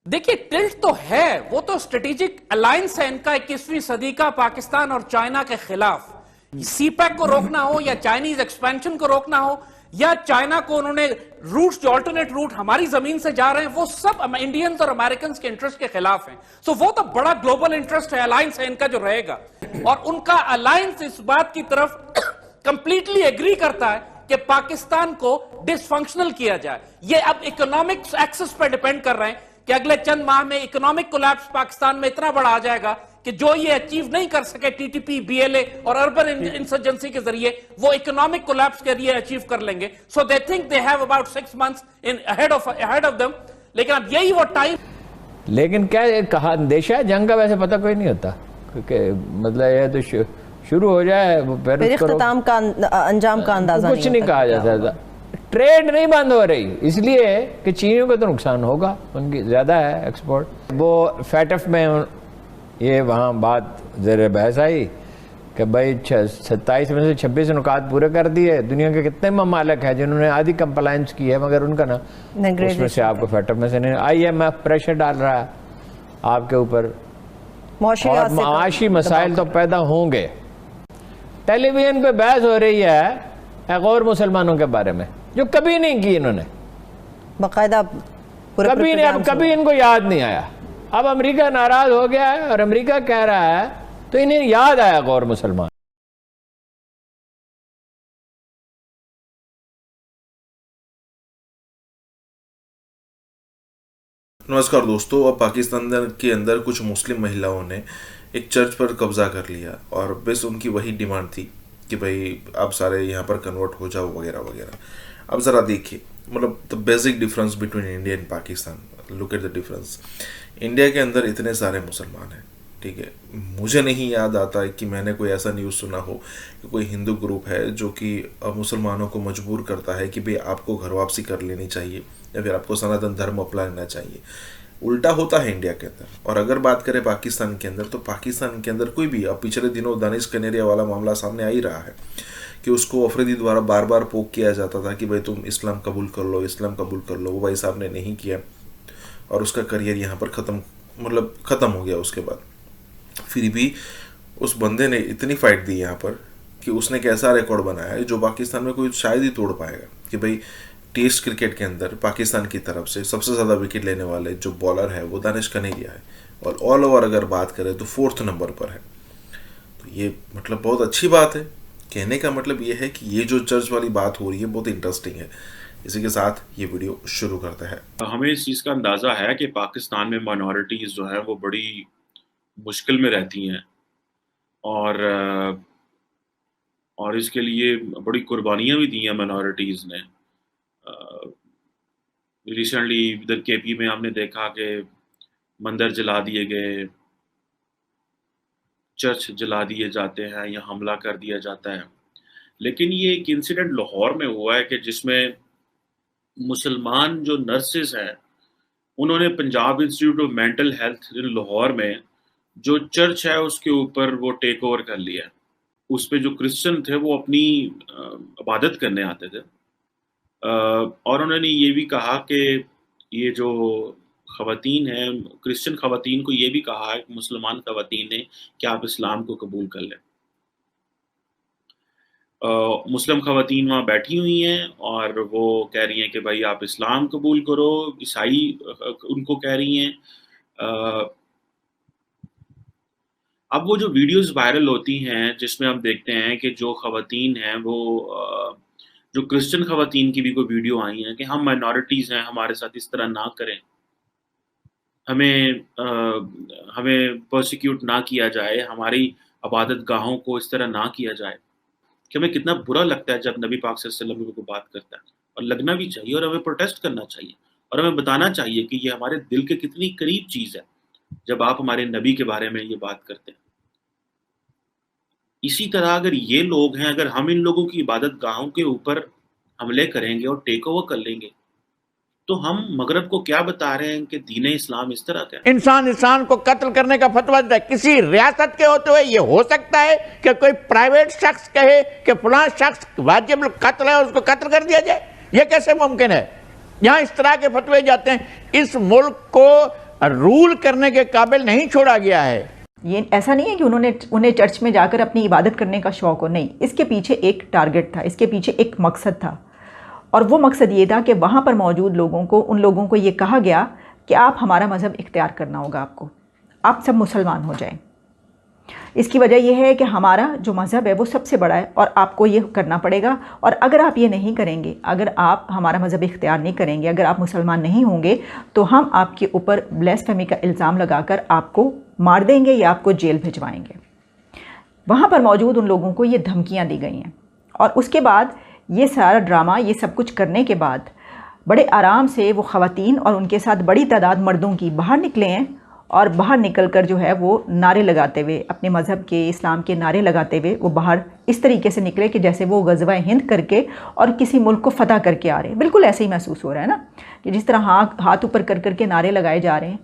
देखिए टिल्ट तो है, वो तो स्ट्रेटेजिक अलायंस है इनका 21वीं सदी का पाकिस्तान और चाइना के खिलाफ। CPEC को रोकना हो या चाइनीज एक्सपेंशन को रोकना हो या चाइना को उन्होंने रूट्स, जो अल्टरनेट रूट हमारी जमीन से जा रहे हैं, वो सब इंडियंस और अमेरिकन के इंटरेस्ट के खिलाफ हैं। सो वो तो बड़ा ग्लोबल इंटरेस्ट है, अलायंस है इनका जो रहेगा। और उनका अलायंस इस बात की तरफ कंप्लीटली एग्री करता है कि पाकिस्तान को डिसफंक्शनल किया जाए। ये अब इकोनॉमिक एक्सेस पर डिपेंड कर रहे हैं कि अगले चंद माह में इकोनॉमिक कोलैप्स पाकिस्तान में इतना बड़ा आ जाएगा कि जो ये अचीव नहीं कर सके TTP, BLA और अर्बन इंसर्जेंसी के जरिए, वो इकोनॉमिक कोलैप्स के लिए अचीव कर लेंगे। So they think they have about 6 months in ahead of them. लेकिन अब यही वो टाइम, लेकिन क्या कहा अंदेशा है जंग का? वैसे पता कोई नहीं होता, क्योंकि मतलब ये तो शुरू हो जाए फिर इख्तिताम का अंजाम का अंदाजा कुछ नहीं कहा जा सकता। ट्रेड नहीं बंद हो रही इसलिए कि चीनियों को तो नुकसान होगा, उनकी ज़्यादा है एक्सपोर्ट। वो फैटफ में ये वहाँ बात ज़रा बहस आई कि भाई 27 में से 26 नुकात पूरे कर दिए। दुनिया के कितने ममालिक हैं जिन्होंने आधी कंप्लायंस की है, मगर उनका ना उसमें से आपको फैटफ में से नहीं। IMF प्रेशर डाल रहा है आपके ऊपर और माशी मसाइल तो पैदा होंगे। टेलीविजन पे बहस हो रही है एक और मुसलमानों के बारे में जो कभी नहीं की इन्होंने, बाकायदा कभी नहीं, अब कभी इनको याद नहीं आया। अब अमेरिका नाराज हो गया है और अमेरिका कह रहा है तो इन्हें याद आया गौर मुसलमान। नमस्कार दोस्तों, अब पाकिस्तान के अंदर कुछ मुस्लिम महिलाओं ने एक चर्च पर कब्जा कर लिया और बस उनकी वही डिमांड थी कि भाई आप सारे यहाँ पर कन्वर्ट हो जाओ वगैरह वगैरह। अब ज़रा देखिए, मतलब the basic difference between India and Pakistan. Look at the difference. India के अंदर इतने सारे मुसलमान हैं, ठीक है, मुझे नहीं याद आता है कि मैंने कोई ऐसा न्यूज़ सुना हो कि कोई हिंदू ग्रुप है जो कि मुसलमानों को मजबूर करता है कि भाई आपको घर वापसी कर लेनी चाहिए या फिर आपको सनातन धर्म अपनाना चाहिए। उल्टा होता है इंडिया के अंदर। और अगर बात करें पाकिस्तान के अंदर, तो पाकिस्तान के अंदर कोई भी, अब पिछले दिनों दानिश कनेरिया वाला मामला सामने आ ही रहा है कि उसको अफरीदी द्वारा बार बार पोक किया जाता था कि भाई तुम इस्लाम कबूल कर लो, इस्लाम कबूल कर लो। वो भाई साहब ने नहीं किया और उसका करियर यहाँ पर ख़त्म हो गया। उसके बाद फिर भी उस बंदे ने इतनी फाइट दी यहाँ पर कि उसने एक ऐसा रिकॉर्ड बनाया है जो पाकिस्तान में कोई शायद ही तोड़ पाएगा कि भाई टेस्ट क्रिकेट के अंदर पाकिस्तान की तरफ से सबसे ज़्यादा विकेट लेने वाले जो बॉलर है वो दानिश कनेरिया है और ऑल ओवर अगर बात करें तो 4th नंबर पर है। तो ये मतलब बहुत अच्छी बात है। कहने का मतलब ये है कि ये जो चर्च वाली बात हो रही है बहुत इंटरेस्टिंग है। इसी के साथ ये वीडियो शुरू करते हैं। हमें इस चीज़ का अंदाज़ा है कि पाकिस्तान में माइनॉरिटीज़ जो है वो बड़ी मुश्किल में रहती हैं और इसके लिए बड़ी कुर्बानियाँ भी दी हैं माइनॉरिटीज़ ने। रिसेंटली इधर केपी में हमने देखा कि मंदिर जला दिए गए, चर्च जला दिए जाते हैं या हमला कर दिया जाता है। लेकिन ये एक इंसिडेंट लाहौर में हुआ है कि जिसमें मुसलमान जो नर्सेज हैं उन्होंने Punjab institute of mental health Lahore में जो चर्च है उसके ऊपर वो टेक ओवर कर लिया। उस पे जो क्रिश्चियन थे वो अपनी इबादत करने आते थे और उन्होंने ये भी कहा कि ये जो ख़वातीन हैं, क्रिश्चियन ख़वातीन को ये भी कहा है मुसलमान ख़वातीन ने कि आप इस्लाम को कबूल कर लें। मुस्लिम ख़वातीन वहाँ बैठी हुई हैं और वो कह रही हैं कि भाई आप इस्लाम कबूल करो। ईसाई उनको कह रही हैं। अब वो जो वीडियोस वायरल होती हैं जिसमें हम देखते हैं कि जो ख़वातीन हैं वो जो क्रिश्चियन ख़वातीन की भी कोई वीडियो आई हैं कि हम माइनॉरिटीज़ हैं, हमारे साथ इस तरह ना करें, हमें पर्सिक्यूट ना किया जाए, हमारी इबादत गाहों को इस तरह ना किया जाए। कि हमें कितना बुरा लगता है जब नबी पाक सल्लल्लाहु अलैहि वसल्लम को बात करता है, और लगना भी चाहिए और हमें प्रोटेस्ट करना चाहिए और हमें बताना चाहिए कि ये हमारे दिल के कितनी करीब चीज़ है जब आप हमारे नबी के बारे में ये बात करते हैं। इसी तरह अगर ये लोग हैं, अगर हम इन लोगों की इबादत गाहों के ऊपर हमले करेंगे और टेक ओवर कर लेंगे तो हम मगरब को क्या बता रहे हैं कि दीन इस्लाम इस तरह का है। इंसान को कत्ल करने का फतवा देता है। किसी रियासत के होते हुए ये हो सकता है कि कोई प्राइवेट शख्स कहे कि फलां शख्स वाजिब कत्ल है, उसको कत्ल कर दिया जाए? ये कैसे मुमकिन है? यहाँ इस तरह के फतवे जाते हैं। इस मुल्क को रूल करने के काबिल नहीं छोड़ा गया है। ये ऐसा नहीं है कि उन्हें चर्च में जाकर अपनी इबादत करने का शौक़ हो, नहीं। इसके पीछे एक टारगेट था, इसके पीछे एक मकसद था और वो मकसद ये था कि वहाँ पर मौजूद लोगों को, उन लोगों को ये कहा गया कि आप हमारा मज़हब इख्तियार करना होगा, आपको, आप सब मुसलमान हो जाएं। इसकी वजह यह है कि हमारा जो मज़हब है वो सबसे बड़ा है और आपको ये करना पड़ेगा, और अगर आप ये नहीं करेंगे, अगर आप हमारा मज़हब इख्तियार नहीं करेंगे, अगर आप मुसलमान नहीं होंगे तो हम आपके ऊपर ब्लास्फेमी का इल्ज़ाम लगाकर आपको मार देंगे या आपको जेल भिजवाएंगे। वहाँ पर मौजूद उन लोगों को ये धमकियाँ दी गई हैं और उसके बाद ये सारा ड्रामा, ये सब कुछ करने के बाद बड़े आराम से वो ख़वातीन और उनके साथ बड़ी तादाद मर्दों की बाहर निकले हैं और बाहर निकलकर जो है वो नारे लगाते हुए, अपने मज़हब के, इस्लाम के नारे लगाते हुए वो बाहर इस तरीके से निकले कि जैसे वो ग़ज़वा हिंद करके और किसी मुल्क को फ़तह करके आ रहे हैं। बिल्कुल ऐसे ही महसूस हो रहा है ना, कि जिस तरह हाथ ऊपर कर करके नारे लगाए जा रहे हैं।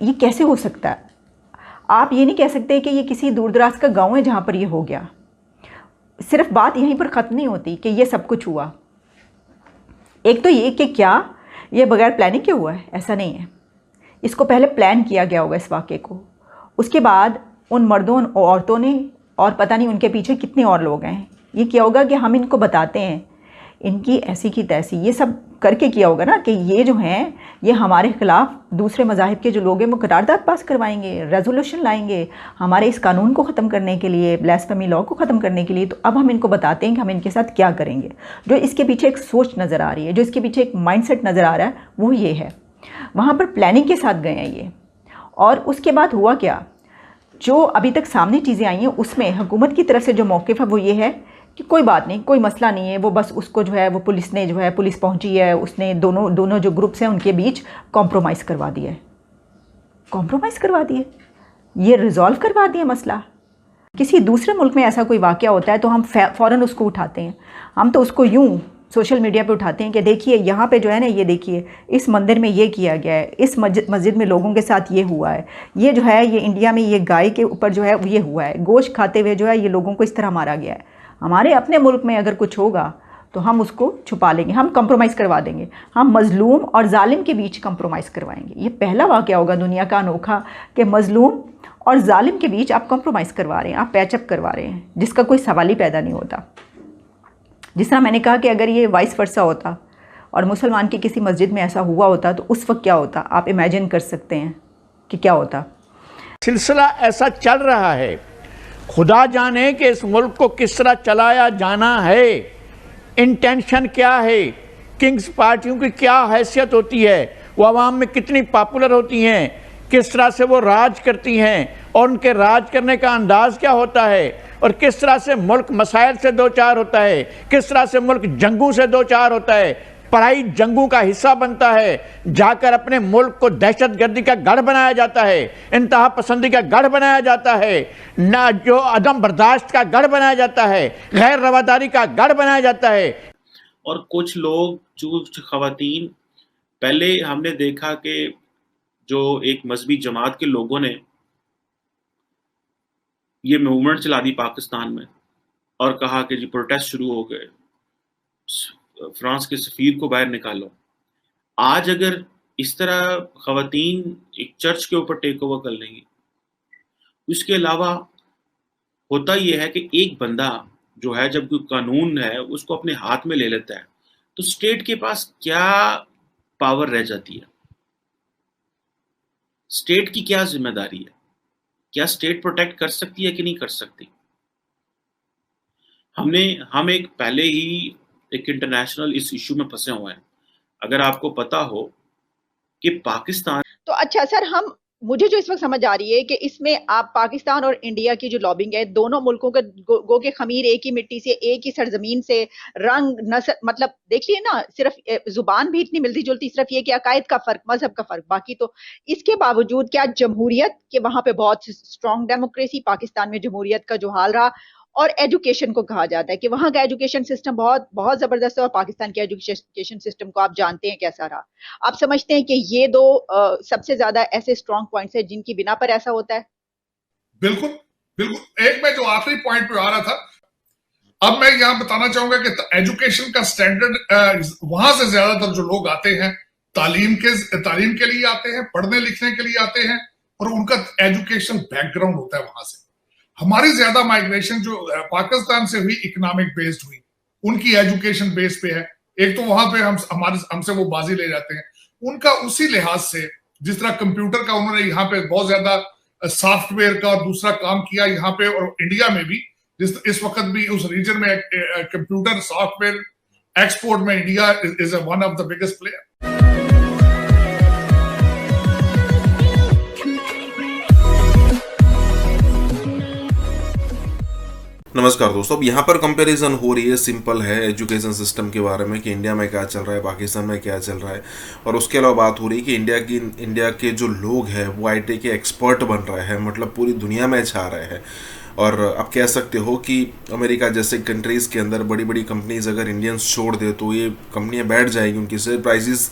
ये कैसे हो सकता है? आप ये नहीं कह सकते कि ये किसी दूर दराज का गाँव है जहाँ पर ये हो गया। सिर्फ बात यहीं पर ख़त्म नहीं होती कि ये सब कुछ हुआ। एक तो ये कि क्या ये बगैर प्लानिंग के हुआ है? ऐसा नहीं है, इसको पहले प्लान किया गया होगा इस वाक़े को। उसके बाद उन मर्दों औरतों ने, और पता नहीं उनके पीछे कितने और लोग हैं, ये किया होगा कि हम इनको बताते हैं, इनकी ऐसी की तैसी, ये सब करके किया होगा ना कि ये जो हैं ये हमारे ख़िलाफ़ दूसरे मज़ाहिब के जो लोग हैं वो करारदाद पास करवाएंगे, रेजोल्यूशन लाएंगे हमारे इस कानून को ख़त्म करने के लिए, ब्लास्फेमी लॉ को ख़त्म करने के लिए। तो अब हम इनको बताते हैं कि हम इनके साथ क्या करेंगे। जो इसके पीछे एक सोच नज़र आ रही है, जो इसके पीछे एक माइंडसेट नज़र आ रहा है, वो ये है। वहाँ पर प्लानिंग के साथ गए हैं ये। और उसके बाद हुआ क्या, जो अभी तक सामने चीज़ें आई हैं उसमें हुकूमत की तरफ से जो मौक़िफ़ है वो ये है कि कोई बात नहीं, कोई मसला नहीं है, वो बस उसको जो है वो पुलिस ने जो है, पुलिस पहुंची है, उसने दोनों जो ग्रुप्स हैं उनके बीच कॉम्प्रोमाइज़ करवा दिया है। कॉम्प्रोमाइज़ करवा दिए, ये रिज़ॉल्व करवा दिया मसला। किसी दूसरे मुल्क में ऐसा कोई वाक़या होता है तो हम फ़ौरन उसको उठाते हैं। हम तो उसको यूँ सोशल मीडिया पे उठाते हैं कि देखिए यहाँ पे जो है ना, ये देखिए इस मंदिर में ये किया गया है, इस मस्जिद में लोगों के साथ ये हुआ है, ये जो है ये इंडिया में ये गाय के ऊपर जो है ये हुआ है, गोश्त खाते हुए जो है ये लोगों को इस तरह मारा गया है। हमारे अपने मुल्क में अगर कुछ होगा तो हम उसको छुपा लेंगे, हम कंप्रोमाइज़ करवा देंगे, हम मज़लूम और जालिम के बीच कंप्रोमाइज़ करवाएंगे। ये पहला वाक़या होगा दुनिया का अनोखा कि मज़लूम और जालिम के बीच आप कंप्रोमाइज़ करवा रहे हैं, आप पैचअप करवा रहे हैं, जिसका कोई सवाल ही पैदा नहीं होता। जिस तरह मैंने कहा कि अगर ये वाइस वर्सा होता और मुसलमान की किसी मस्जिद में ऐसा हुआ होता तो उस वक्त क्या होता, आप इमेजिन कर सकते हैं कि क्या होता। सिलसिला ऐसा चल रहा है, खुदा जाने कि इस मुल्क को किस तरह चलाया जाना है, इंटेंशन क्या है, किंग्स पार्टियों की क्या हैसियत होती है, वो आवाम में कितनी पॉपुलर होती हैं, किस तरह से वो राज करती हैं और उनके राज करने का अंदाज़ क्या होता है, और किस तरह से मुल्क मसाइल से दो चार होता है, किस तरह से मुल्क जंगों से दो चार होता है, पराई जंगों का हिस्सा बनता है, जाकर अपने मुल्क को दहशतगर्दी का गढ़ बनाया जाता है, इंतहा पसंदी का गढ़ बनाया जाता है, ना जो अदम बर्दाश्त का गढ़ बनाया जाता है, गैर रवादारी का गढ़ बनाया जाता है। और कुछ लोग जो खवातीन, पहले हमने देखा कि जो एक मजहबी जमात के लोगों ने ये मूवमेंट चला दी पाकिस्तान में और कहा कि जी प्रोटेस्ट शुरू हो गए, फ्रांस के सफीर को बाहर निकालो। आज अगर इस तरह खवातीन एक चर्च के ऊपर टेक ओवर कर लेंगी, उसके अलावा होता यह है कि एक बंदा जो है जब कोई कानून है उसको अपने हाथ में ले लेता है तो स्टेट के पास क्या पावर रह जाती है, स्टेट की क्या जिम्मेदारी है, क्या स्टेट प्रोटेक्ट कर सकती है कि नहीं कर सकती। हम एक पहले ही एक इंटरनेशनल इस इशू में फंसे हुए हैं। अगर आपको पता हो कि पाकिस्तान तो अच्छा सर, मुझे जो इस वक्त समझ आ रही है कि इसमें आप पाकिस्तान और इंडिया की जो लॉबिंग है, दोनों मुल्कों के गो के खमीर एक ही मिट्टी से, एक ही सरजमीन से, रंग नस्ल, मतलब देखिए ना, सिर्फ जुबान भी इतनी मिलती जुलती, सिर्फ ये कि अकायद का फर्क, मजहब का फर्क, बाकी तो इसके बावजूद क्या जमहूरियत के वहां पे बहुत स्ट्रॉन्ग डेमोक्रेसी, पाकिस्तान में जमहूरियत का जो हाल रहा, और एजुकेशन को कहा जाता है कि वहां का एजुकेशन सिस्टम बहुत बहुत जबरदस्त है, और पाकिस्तान के एजुकेशन सिस्टम को आप जानते हैं कैसा रहा। आप समझते हैं कि ये दो सबसे ज्यादा ऐसे स्ट्रॉन्ग पॉइंट्स हैं जिनकी बिना पर ऐसा होता है? बिल्कुल बिल्कुल। एक मैं जो आखिरी पॉइंट पे आ रहा था, अब मैं यहाँ बताना चाहूंगा कि एजुकेशन का स्टैंडर्ड, वहां से ज्यादातर जो लोग आते हैं तालीम के लिए आते हैं, पढ़ने लिखने के लिए आते हैं, और उनका एजुकेशन बैकग्राउंड होता है वहां से। हमारी ज्यादा माइग्रेशन जो पाकिस्तान से हुई इकोनॉमिक बेस्ड हुई, उनकी एजुकेशन बेस पे है। एक तो वहां पे हमसे वो बाजी ले जाते हैं, उनका उसी लिहाज से जिस तरह कंप्यूटर का उन्होंने यहाँ पे बहुत ज्यादा सॉफ्टवेयर का और दूसरा काम किया यहाँ पे, और इंडिया में भी इस वक्त भी उस रीजन में कंप्यूटर सॉफ्टवेयर एक्सपोर्ट में India is one of the biggest player. नमस्कार दोस्तों, अब यहाँ पर कंपैरिजन हो रही है, सिंपल है, एजुकेशन सिस्टम के बारे में कि इंडिया में क्या चल रहा है, पाकिस्तान में क्या चल रहा है। और उसके अलावा बात हो रही है कि इंडिया के जो लोग हैं वो आईटी के एक्सपर्ट बन रहे हैं, मतलब पूरी दुनिया में छा रहे हैं। और आप कह सकते हो कि अमेरिका जैसे कंट्रीज़ के अंदर बड़ी बड़ी कंपनीज अगर इंडियंस छोड़ दे तो ये कंपनियाँ बैठ जाएगी, उनकी शेयर प्राइसेस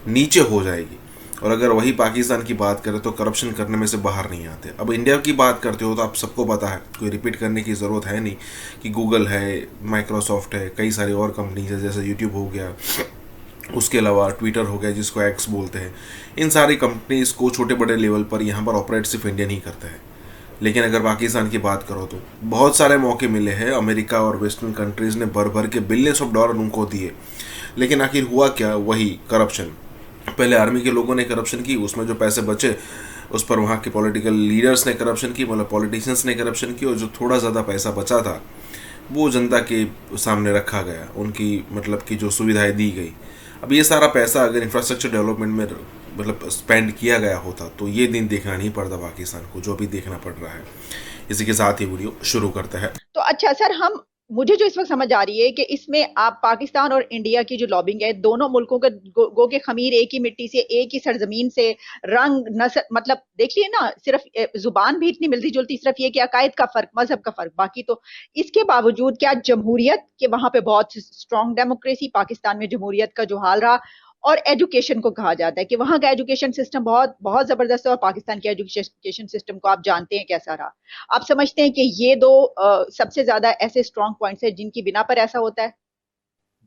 नीचे हो जाएगी। और अगर वही पाकिस्तान की बात करें तो करप्शन करने में से बाहर नहीं आते। अब इंडिया की बात करते हो तो आप सबको पता है, कोई रिपीट करने की ज़रूरत है नहीं कि गूगल है, माइक्रोसॉफ्ट है, कई सारी और कंपनीज है, जैसे यूट्यूब हो गया, उसके अलावा ट्विटर हो गया जिसको एक्स बोलते हैं। इन सारी कंपनीज को छोटे बड़े लेवल पर यहाँ पर ऑपरेट सिर्फ इंडियन ही करते हैं। लेकिन अगर पाकिस्तान की बात करो तो बहुत सारे मौके मिले हैं, अमेरिका और वेस्टर्न कंट्रीज़ ने भर भर के बिलियंस ऑफ डॉलर उनको दिए, लेकिन आखिर हुआ क्या? वही करप्शन। पहले आर्मी के लोगों ने करप्शन की, उसमें जो पैसे बचे उस पर वहाँ के पॉलिटिकल लीडर्स ने करप्शन की, मतलब पॉलिटिशियंस ने करप्शन की, और जो थोड़ा ज़्यादा पैसा बचा था वो जनता के सामने रखा गया, उनकी मतलब की जो सुविधाएं दी गई। अब ये सारा पैसा अगर इंफ्रास्ट्रक्चर डेवलपमेंट में मतलब स्पेंड किया गया होता तो ये दिन देखना नहीं पड़ता पाकिस्तान को, जो अभी देखना पड़ रहा है। इसी के साथ ही वीडियो शुरू करते हैं। तो अच्छा सर, मुझे जो इस वक्त समझ आ रही है कि इसमें आप पाकिस्तान और इंडिया की जो लॉबिंग है, दोनों मुल्कों के गो के खमीर एक ही मिट्टी से, एक ही सरजमीन से, रंग नस्ल, मतलब देख लिए ना, सिर्फ जुबान भी इतनी मिलती जुलती, सिर्फ ये कि अकायद का फर्क, मजहब का फर्क, बाकी तो इसके बावजूद क्या जमहूरियत के वहां पे बहुत स्ट्रॉन्ग डेमोक्रेसी, पाकिस्तान में जमहूरियत का जो हाल रहा, और एजुकेशन को कहा जाता है कि वहां का एजुकेशन सिस्टम बहुत बहुत जबरदस्त है, और पाकिस्तान के एजुकेशन सिस्टम को आप जानते हैं कैसा रहा। आप समझते हैं कि ये दो सबसे ज्यादा ऐसे स्ट्रॉन्ग पॉइंट्स हैं जिनकी बिना पर ऐसा होता है?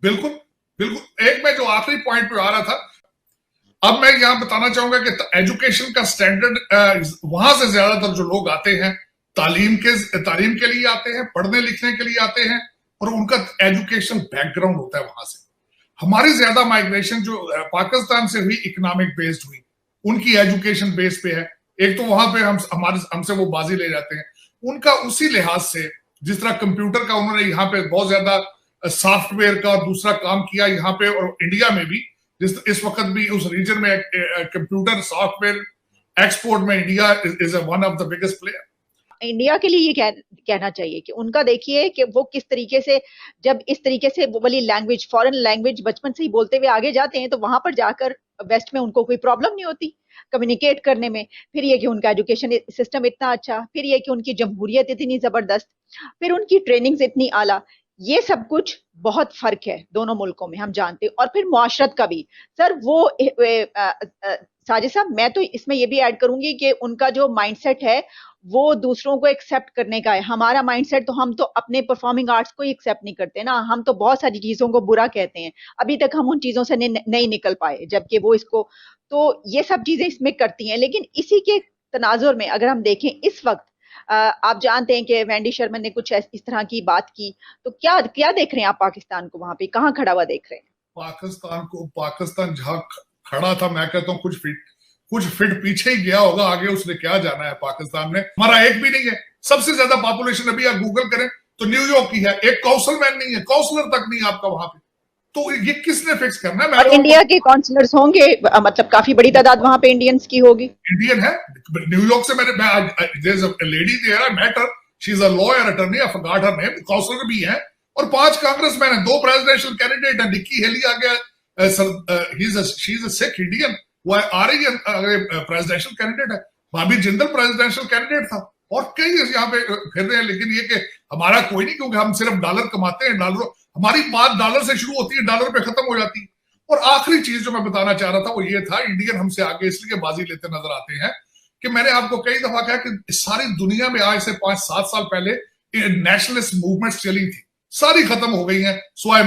बिल्कुल बिल्कुल। एक मैं जो आखिरी पॉइंट पे आ रहा था, अब मैं यहाँ बताना चाहूंगा कि एजुकेशन का स्टैंडर्ड, वहां से ज्यादातर जो लोग आते हैं तालीम के लिए आते हैं, पढ़ने लिखने के लिए आते हैं, और उनका एजुकेशन बैकग्राउंड होता है वहां से। हमारी ज्यादा माइग्रेशन जो पाकिस्तान से हुई इकोनॉमिक बेस्ड हुई, उनकी एजुकेशन बेस पे है। एक तो वहां पे हमसे वो बाजी ले जाते हैं, उनका उसी लिहाज से जिस तरह कंप्यूटर का उन्होंने यहाँ पे बहुत ज्यादा सॉफ्टवेयर का दूसरा काम किया यहाँ पे, और इंडिया में भी इस वक्त भी उस रीजन में कंप्यूटर सॉफ्टवेयर एक्सपोर्ट में India is one of the biggest player. India के लिए ये कहना चाहिए कि उनका देखिए कि वो किस तरीके से, जब इस तरीके से वो वाली लैंग्वेज, फॉरेन लैंग्वेज बचपन से ही बोलते हुए आगे जाते हैं, तो वहां पर जाकर वेस्ट में उनको कोई प्रॉब्लम नहीं होती कम्युनिकेट करने में। फिर ये कि उनका एजुकेशन सिस्टम इतना अच्छा, फिर ये कि उनकी जमहूरियत इतनी जबरदस्त, फिर उनकी ट्रेनिंग्स इतनी आला, ये सब कुछ बहुत फर्क है दोनों मुल्कों में, हम जानते हैं। और फिर मुआशरत का भी सर, वो साजिद साहब, मैं तो इसमें ये भी ऐड करूंगी कि उनका जो माइंडसेट है वो दूसरों को एक्सेप्ट करने का है। हमारा माइंडसेट तो, हम तो अपने परफॉर्मिंग आर्ट्स को ही एक्सेप्ट नहीं करते ना, हम तो बहुत सारी चीजों को बुरा कहते हैं, अभी तक हम उन चीजों से नहीं निकल पाए, जबकि वो इसको, तो ये सब चीजें इसमें करती हैं। लेकिन इसी के तनाजुर में अगर हम देखें इस वक्त, आप जानते हैं कि वेंडी शर्मन ने कुछ इस तरह की बात की, तो क्या देख रहे हैं आप पाकिस्तान को, वहां पे कहाँ खड़ा हुआ देख रहे हैं पाकिस्तान जहां खड़ा था, मैं कहता हूँ कुछ फिट पीछे ही गया होगा, आगे उसने क्या जाना है। पाकिस्तान में हमारा एक भी नहीं है, सबसे ज्यादा पॉपुलेशन अभी आप गूगल करें तो न्यूयॉर्क की है, एक काउंसलमैन नहीं है, काउंसलर तक नहीं आपका वहां पे, तो ये किसने फिक्स करना है? और इंडिया के काउंसलर्स होंगे, मतलब काफी बड़ी तादाद वहां पे इंडियंस की होगी। इंडियन है न्यूयॉर्क से, lady there I met her, she is a lawyer attorney, I forgot her name, counsellor भी है, और 5 कांग्रेसमैन है, 2 प्रेसिडेंशियल कैंडिडेट है, निक्की हेली आ गया, she is a Sikh Indian, वो आ रही है प्रेसिडेंशियल कैंडिडेट है, भाभी जिंदल प्रेसिडेंशियल कैंडिडेट था, और कई यहाँ पे फिर रहे हैं। लेकिन ये कि हमारा कोई नहीं, क्योंकि हम सिर्फ डॉलर कमाते हैं, हमारी बात डॉलर से शुरू होती है, डॉलर पे खत्म हो जाती है। और आखिरी चीज जो मैं बताना चाह रहा था वो ये था, इंडियन हमसे आगे इसलिए बाजी लेते नजर आते हैं कि मैंने आपको कई दफा कहा कि सारी दुनिया में आज से 5-7 साल पहले नेशनलिस्ट मूवमेंट्स चली थी, सारी खत्म हो गई हैं सिवाय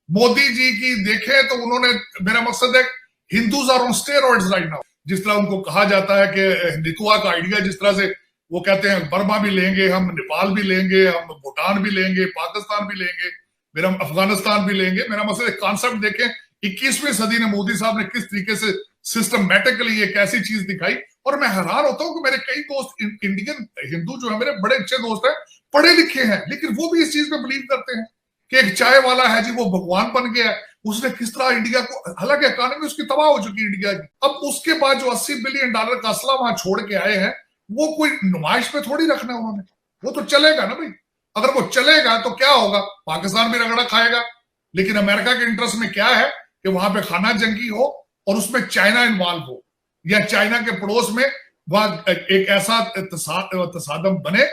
मोदी जी की देखें तो उन्होंने, मेरा मकसद है Hindus are on steroids right now, जिस तरह उनको कहा जाता है कि हिंदुत्व का आइडिया, जिस तरह से वो कहते हैं बर्मा भी लेंगे हम, नेपाल भी लेंगे हम, भूटान भी लेंगे, पाकिस्तान भी लेंगे, मेरा अफगानिस्तान भी लेंगे। मेरा मतलब एक कॉन्सेप्ट देखें, 21वीं सदी ने मोदी साहब ने किस तरीके से सिस्टमैटिकली एक ऐसी चीज दिखाई। और मैं हैरान होता हूं कि मेरे कई दोस्त इंडियन हिंदू जो है, मेरे बड़े अच्छे दोस्त हैं, पढ़े लिखे हैं, लेकिन वो भी इस चीज पे बिलीव करते हैं कि एक चाय वाला है जी, वो भगवान बन गया है, उसने किस तरह इंडिया को, हालांकि इकोनॉमी उसकी तबाह हो चुकी है इंडिया की। अब उसके बाद जो $80 बिलियन का असला वहां छोड़ के आए हैं, वो कोई नुमाइश पे थोड़ी रखना है उन्होंने, वो तो चलेगा ना भाई। अगर वो चलेगा तो क्या होगा, पाकिस्तान भी रगड़ा खाएगा। लेकिन अमेरिका के इंटरेस्ट में क्या है कि वहां पे खाना जंगी हो और उसमें चाइना इन्वॉल्व हो, या चाइना के पड़ोस में वह एक ऐसा तसादम बने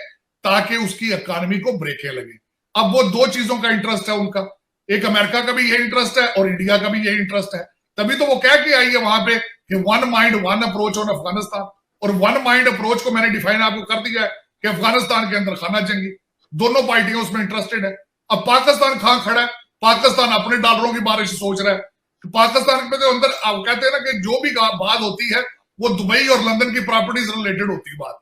ताकि उसकी इकोनॉमी को ब्रेकें लगे। अब वो दो चीजों का इंटरेस्ट है उनका, एक अमेरिका का भी यही इंटरेस्ट है और इंडिया का भी यही इंटरेस्ट है। तभी तो वो कह के आई है वहां पे कि one mind one approach on Afghanistan, और वन माइंड अप्रोच को मैंने डिफाइन आपको कर दिया है कि अफगानिस्तान के अंदर खाना जंगी, दोनों पार्टियां उसमें इंटरेस्टेड है। अब पाकिस्तान कहां खड़ा है, पाकिस्तान अपने डॉलरों की बारिश सोच रहा है। तो पाकिस्तान में तो अंदर आप कहते हैं ना कि जो भी बात होती है वो दुबई और लंदन की प्रॉपर्टीज रिलेटेड होती है बात,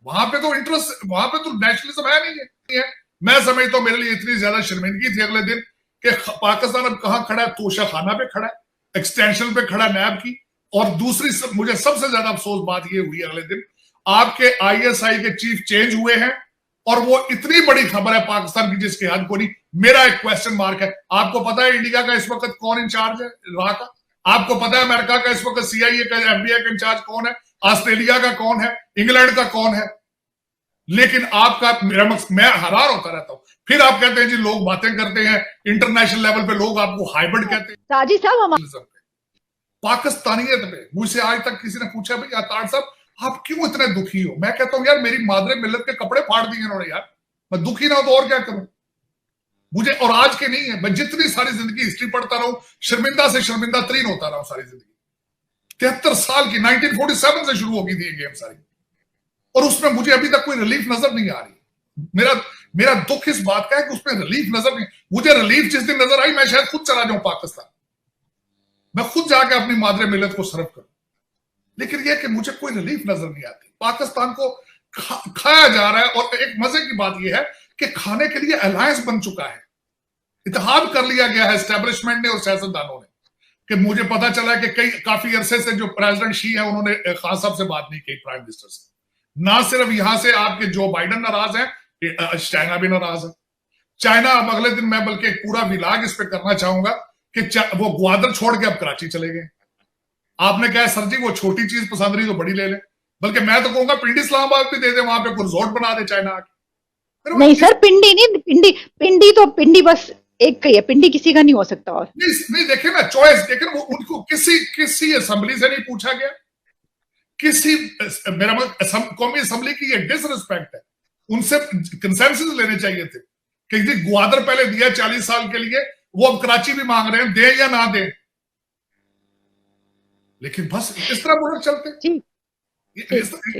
वहां पे तो इंटरेस्ट, वहां पे तो नेशनलिज्म है नहीं है। मैं समझता हूं मेरे लिए इतनी ज्यादा शर्मिंदगी थी अगले दिन कि पाकिस्तान अब कहां खड़ा है, तोशा खाना पे खड़ा है, एक्सटेंशन पे खड़ा नैब की। और दूसरी मुझे सबसे ज्यादा अफसोस बात ये हुई अगले दिन, आपके ISI के चीफ चेंज हुए हैं और वो इतनी बड़ी खबर है पाकिस्तान की जिसके हद को नहीं। मेरा एक क्वेश्चन मार्क है, आपको पता है इंडिया का इस वक्त कौन इंचार्ज है रहा का? आपको पता है अमेरिका का इस वक्त CIA का FBI का इंचार्ज कौन है? ऑस्ट्रेलिया का कौन है? इंग्लैंड का कौन है? लेकिन आपका मैं हैरान होता रहता हूं। फिर आप कहते हैं जी लोग बातें करते हैं इंटरनेशनल लेवल पे, लोग आपको हाइब्रिड कहते हैं। साजिद साहब, पाकिस्तानियत पे मुझसे आज तक किसी ने पूछा भाई अतार साहब आप क्यों इतने दुखी हो? मैं कहता हूं यार मेरी मादरे मिल्लत के कपड़े फाड़ दिए इन्होंने यार, मैं दुखी ना हो तो और क्या करूं मुझे। और आज के नहीं है, मैं जितनी सारी जिंदगी हिस्ट्री पढ़ता रहूं शर्मिंदा से शर्मिंदा तरीन होता रहा सारी जिंदगी। 73 साल की 1947 से शुरू होगी थी ये गेम सारी, और उसमें मुझे अभी तक कोई रिलीफ नजर नहीं आ रही। मेरा दुख इस बात का है कि उसमें रिलीफ नजर नहीं। मुझे रिलीफ जिस दिन नजर आई मैं शायद खुद चला जाऊं पाकिस्तान, मैं खुद जाके अपनी मादरे मिल्लत को सर्व करूं। लेकिन यह कि मुझे कोई रिलीफ नजर नहीं आती। पाकिस्तान को खाया जा रहा है, और एक मजे की बात यह है कि खाने के लिए अलायंस बन चुका है, इत्तेहाद कर लिया गया है एस्टेब्लिशमेंट ने और सियासतदानों ने। कि मुझे पता चला कि काफी अरसे से जो प्रेसिडेंट शी है उन्होंने खान साहब से बात नहीं की, प्राइम मिनिस्टर से। ना सिर्फ यहां से आपके जो बाइडन नाराज है, चाइना भी नाराज है। चाइना अब अगले दिन मैं बल्कि एक पूरा विलाग इस पे करना चाहूंगा कि वो ग्वादर छोड़ के अब कराची चले गए। आपने कहा सर जी वो छोटी चीज पसंद रही तो बड़ी ले ले, बल्कि मैं तो कहूंगा पिंडी इस्लामाबाद भी दे दे, वहां पे कोई रिजॉर्ट बना दे चाइना आके। नहीं सर, पिंडी नहीं, पिंडी बस एक ही है, पिंडी किसी का नहीं हो सकता। और नहीं देखे ना चॉइस, लेकिन वो उनको किसी असेंबली से नहीं पूछा गया, किसी मेरा मतलब कौमी असेंबली की ये डिसरिस्पेक्ट है। उनसे कंसेंसस लेने चाहिए थे कि ग्वादर पहले दिया 40 साल के लिए, वो अब कराची भी मांग रहे हैं, दे या ना दे। लेकिन बस इस तरह मुल्क चलते।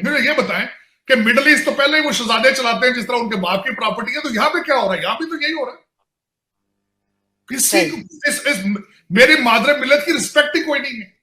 मुझे ये बताएं कि मिडिल ईस्ट तो पहले ही वो शहजादे चलाते हैं जिस तरह उनके बाप की प्रॉपर्टी है, तो यहां पे क्या हो रहा है? यहां भी तो यही हो रहा है। किसी मेरी मादरे मिल्लत की रिस्पेक्ट ही कोई नहीं है।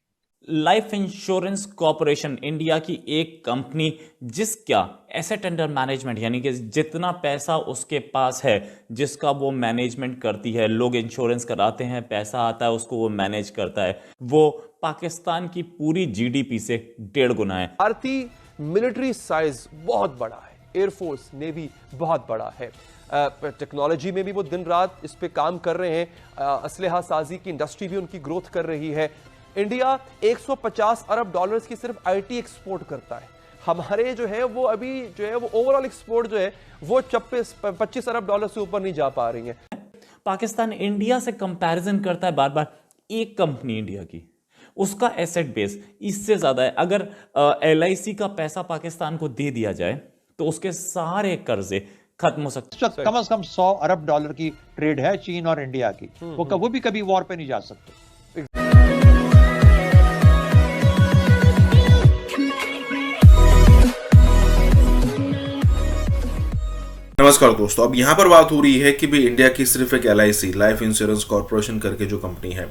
लाइफ इंश्योरेंस कॉर्पोरेशन इंडिया की एक कंपनी जिसका एसेट अंडर मैनेजमेंट यानी कि जितना पैसा उसके पास है जिसका वो मैनेजमेंट करती है, लोग इंश्योरेंस कराते हैं, पैसा आता है उसको वो मैनेज करता है, वो पाकिस्तान की पूरी GDP से 1.5 गुना है। भारतीय मिलिट्री साइज बहुत बड़ा है, एयरफोर्स नेवी बहुत बड़ा है, टेक्नोलॉजी में भी वो दिन रात इस पे काम कर रहे हैं, असलहा साजी की इंडस्ट्री भी उनकी ग्रोथ कर रही है। इंडिया 150 अरब डॉलर्स की सिर्फ IT एक्सपोर्ट करता है। हमारे जो है वो अभी जो है वो ओवरऑल एक्सपोर्ट जो है वो 25 अरब डॉलर से ऊपर नहीं जा पा रही है। पाकिस्तान इंडिया से कंपैरिजन करता है बार बार, एक कंपनी इंडिया की उसका एसेट बेस इससे ज्यादा है। अगर LIC का पैसा पाकिस्तान को दे दिया जाए तो उसके सारे कर्जे खत्म हो सकते हैं। कम से कम 100 अरब डॉलर की ट्रेड है चीन और इंडिया की, वो भी कभी वॉर पे नहीं जा सकते। नमस्कार दोस्तों, अब यहाँ पर बात हो रही है कि भाई इंडिया की सिर्फ एक LIC लाइफ इंश्योरेंस कॉर्पोरेशन करके जो कंपनी है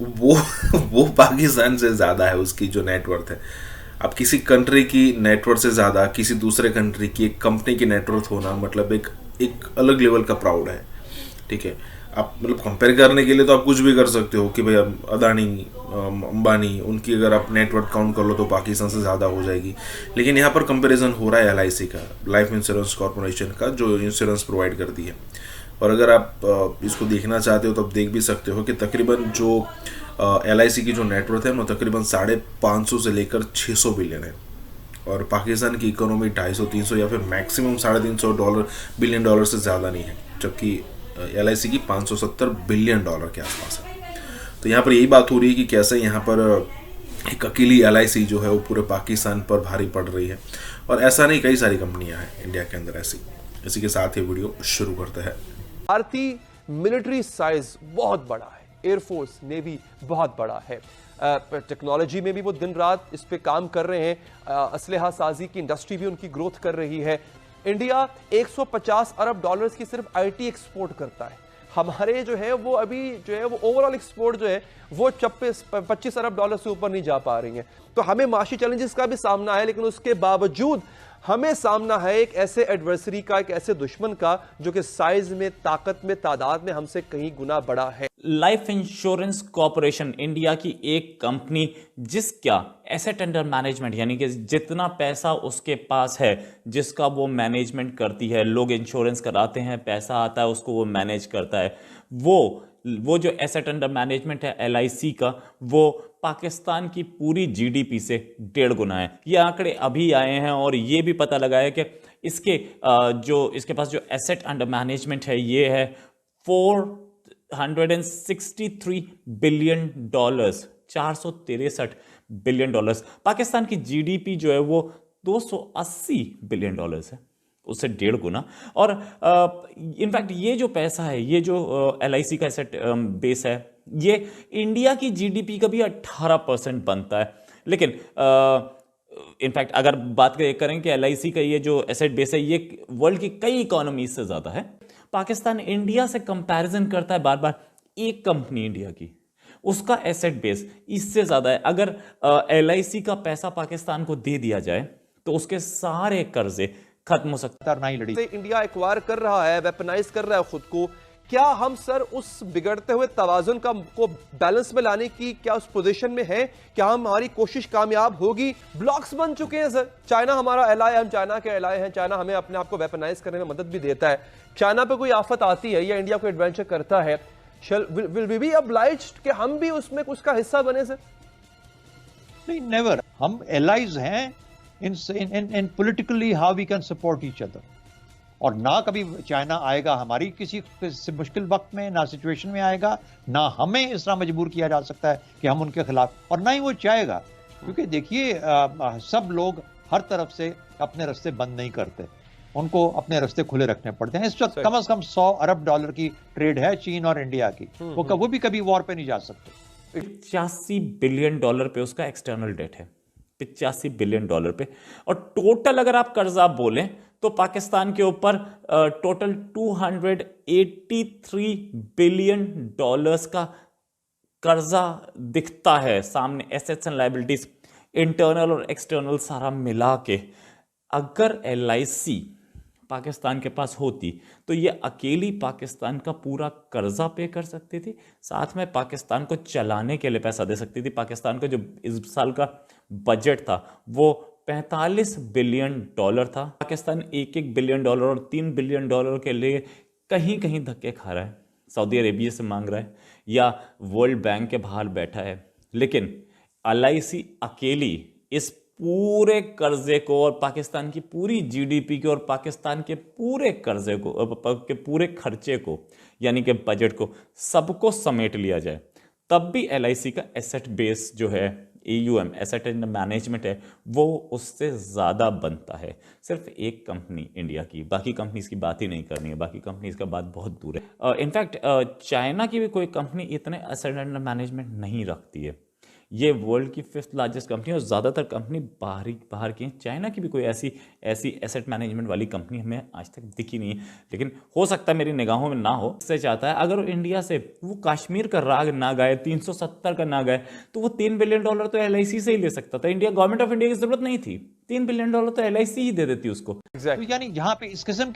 वो पाकिस्तान से ज़्यादा है, उसकी जो नेटवर्थ है। अब किसी कंट्री की नेटवर्थ से ज़्यादा किसी दूसरे कंट्री की एक कंपनी की नेटवर्थ होना मतलब एक अलग लेवल का प्राउड है। ठीक है, आप मतलब कंपेयर करने के लिए तो आप कुछ भी कर सकते हो कि भाई अदानी, अंबानी, उनकी अगर आप नेटवर्थ काउंट कर लो तो पाकिस्तान से ज़्यादा हो जाएगी। लेकिन यहाँ पर कंपैरिजन हो रहा है LIC का, लाइफ इंश्योरेंस कॉर्पोरेशन का, जो इंश्योरेंस प्रोवाइड करती है। और अगर आप इसको देखना चाहते हो तो आप देख भी सकते हो कि तकरीबन जो LIC की जो नेटवर्थ है वो तकरीबन 550 से लेकर 600 बिलियन है। और पाकिस्तान की इकोनॉमी 250-300 या फिर मैक्सिमम $350 बिलियन डॉलर से ज़्यादा नहीं है, जबकि LIC की $570 बिलियन के आसपास है। तो यहाँ पर यही बात हो रही है कि कैसे यहाँ पर एक अकेली LIC जो है वो पूरे पाकिस्तान पर भारी पड़ रही है, और ऐसा नहीं, कई सारी कंपनियां हैं इंडिया के अंदर ऐसी। इसी के साथ ये वीडियो शुरू करते हैं। भारतीय मिलिट्री साइज बहुत बड़ा है, एयरफोर्स नेवी बहुत बड़ा है, टेक्नोलॉजी में भी वो दिन रात इस पे काम कर रहे हैं, असलहा साजी की इंडस्ट्री भी उनकी ग्रोथ कर रही है। इंडिया 150 अरब डॉलर्स की सिर्फ IT एक्सपोर्ट करता है। हमारे जो है वो अभी जो है वो ओवरऑल एक्सपोर्ट जो है वो 25 अरब डॉलर से ऊपर नहीं जा पा रही है। तो हमें माशी चैलेंजेस का भी सामना है, लेकिन उसके बावजूद हमें सामना है एक ऐसे एडवर्सरी का, एक ऐसे दुश्मन का जो कि साइज में, ताकत में, तादाद में हमसे कहीं गुना बड़ा है। लाइफ इंश्योरेंस कॉर्पोरेशन इंडिया की एक कंपनी जिसका एसेट अंडर मैनेजमेंट यानी कि जितना पैसा उसके पास है, जिसका वो मैनेजमेंट करती है, लोग इंश्योरेंस कराते हैं, पैसा आता है, उसको वो मैनेज करता है, वो जो एसेट अंडर मैनेजमेंट है LIC का, वो पाकिस्तान की पूरी GDP से 1.5 गुना है। ये आंकड़े अभी आए हैं और ये भी पता लगा है कि इसके पास जो एसेट अंडर मैनेजमेंट है ये है $463 बिलियन, 463 बिलियन डॉलर्स। पाकिस्तान की GDP जो है वो $280 बिलियन है, उससे 1.5 गुना। और इनफैक्ट ये जो पैसा है, ये जो LIC का एसेट बेस है, ये इंडिया की GDP का भी 18% बनता है। लेकिन इनफैक्ट अगर बात करें कि LIC का ये जो एसेट बेस है ये वर्ल्ड की कई इकोनॉमीज से ज़्यादा है। पाकिस्तान इंडिया से कंपैरिजन करता है बार बार, एक कंपनी इंडिया की, उसका एसेट बेस इससे ज़्यादा है। अगर LIC का पैसा पाकिस्तान को दे दिया जाए तो उसके सारे कर्जे खत्म हो सकता है। इंडिया एक्वायर कर रहा है, वेपनाइज कर रहा है खुद को। क्या हम सर उस बिगड़ते हुए तवाजुन को बैलेंस में लाने की क्या उस पोजीशन में है? क्या हमारी कोशिश कामयाब होगी? ब्लॉक्स बन चुके हैं सर। चाइना हमारा एलाय है, हम चाइना के एलाय हैं, चाइना हमें अपने आप को वेपनाइज करने में मदद भी देता है। चाइना पे कोई आफत आती है या इंडिया को एडवेंचर करता है, विल वी बी ऑब्लाइज्ड कि हम भी उसमें उसका हिस्सा बने सर? नहीं, नेवर। हम एलाइज हैं in politically how we can support each other, और ना कभी चाइना आएगा हमारी किसी मुश्किल वक्त में, ना सिचुएशन में आएगा, ना हमें इस तरह मजबूर किया जा सकता है कि हम उनके खिलाफ, और ना ही वो चाहेगा। क्योंकि देखिए सब लोग हर तरफ से अपने रास्ते बंद नहीं करते, उनको अपने रास्ते खुले रखने पड़ते हैं। इस वक्त कम से कम $100 अरब की ट्रेड है चीन और इंडिया की, वो भी कभी वॉर पे नहीं जा सकते। $85 बिलियन पे उसका एक्सटर्नल डेट है, $85 बिलियन पे। और टोटल अगर आप कर्जा बोलें तो पाकिस्तान के ऊपर टोटल $283 बिलियन का कर्जा दिखता है सामने, एसेट्स एंड लायबिलिटीज इंटरनल और एक्सटर्नल सारा मिला के। अगर LIC पाकिस्तान के पास होती तो ये अकेली पाकिस्तान का पूरा कर्जा पे कर सकती थी, साथ में पाकिस्तान को चलाने के लिए पैसा दे सकती थी। पाकिस्तान का जो इस साल का बजट था वो $45 बिलियन था। पाकिस्तान $1 बिलियन और $3 बिलियन के लिए कहीं कहीं धक्के खा रहा है, सऊदी अरेबिया से मांग रहा है या वर्ल्ड बैंक के बाहर बैठा है। लेकिन LIC अकेली इस पूरे कर्जे को और पाकिस्तान की पूरी GDP को और पाकिस्तान के पूरे कर्जे को, के पूरे खर्चे को यानी कि बजट को, सबको समेट लिया जाए, तब भी LIC का एसेट बेस जो है, AUM एसेट अंडर मैनेजमेंट है, वो उससे ज़्यादा बनता है। सिर्फ एक कंपनी इंडिया की, बाकी कंपनीज की बात ही नहीं करनी है, बाकी कंपनीज का बात बहुत दूर है। इनफैक्ट चाइना की भी कोई कंपनी इतने एसेट अंडर मैनेजमेंट नहीं रखती है। ये वर्ल्ड की 5th लार्जेस्ट कंपनी और ज़्यादातर कंपनी बाहर की हैं। चाइना की भी कोई ऐसी एसेट मैनेजमेंट वाली कंपनी हमें आज तक दिखी नहीं है, लेकिन हो सकता है मेरी निगाहों में ना हो। इससे चाहता है अगर इंडिया से वो कश्मीर का राग ना गाए, 370 का ना गाए, तो वो $3 बिलियन तो LIC से ही ले सकता था। इंडिया, गवर्नमेंट ऑफ इंडिया की जरूरत नहीं थी, $3 बिलियन तो LIC ही दे देती उसको। तो यानी जहाँ पे इस किस्म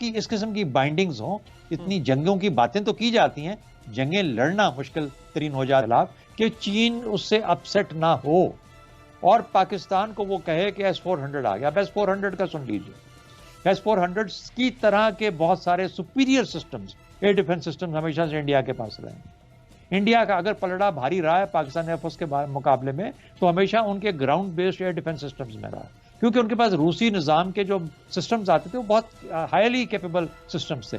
की बाइंडिंग्स हो, इतनी जंगों की बातें तो की जाती हैं, जंगें लड़ना मुश्किल तरीन हो जाए कि चीन उससे अपसेट ना हो और पाकिस्तान को वो कहे कि S-400 आ गया। अब S-400 का सुन लीजिए, S-400 की तरह के बहुत सारे superior systems, air defence systems हमेशा से इंडिया के पास रहे। इंडिया का अगर पलड़ा भारी रहा है पाकिस्तान एयरफोर्स के मुकाबले में, तो हमेशा उनके ground based air defence systems में रहा। क्योंकि उनके पास रूसी निज़ाम के जो सिस्टम्स आते थे वो बहुत हाईली कैपेबल सिस्टम्स थे।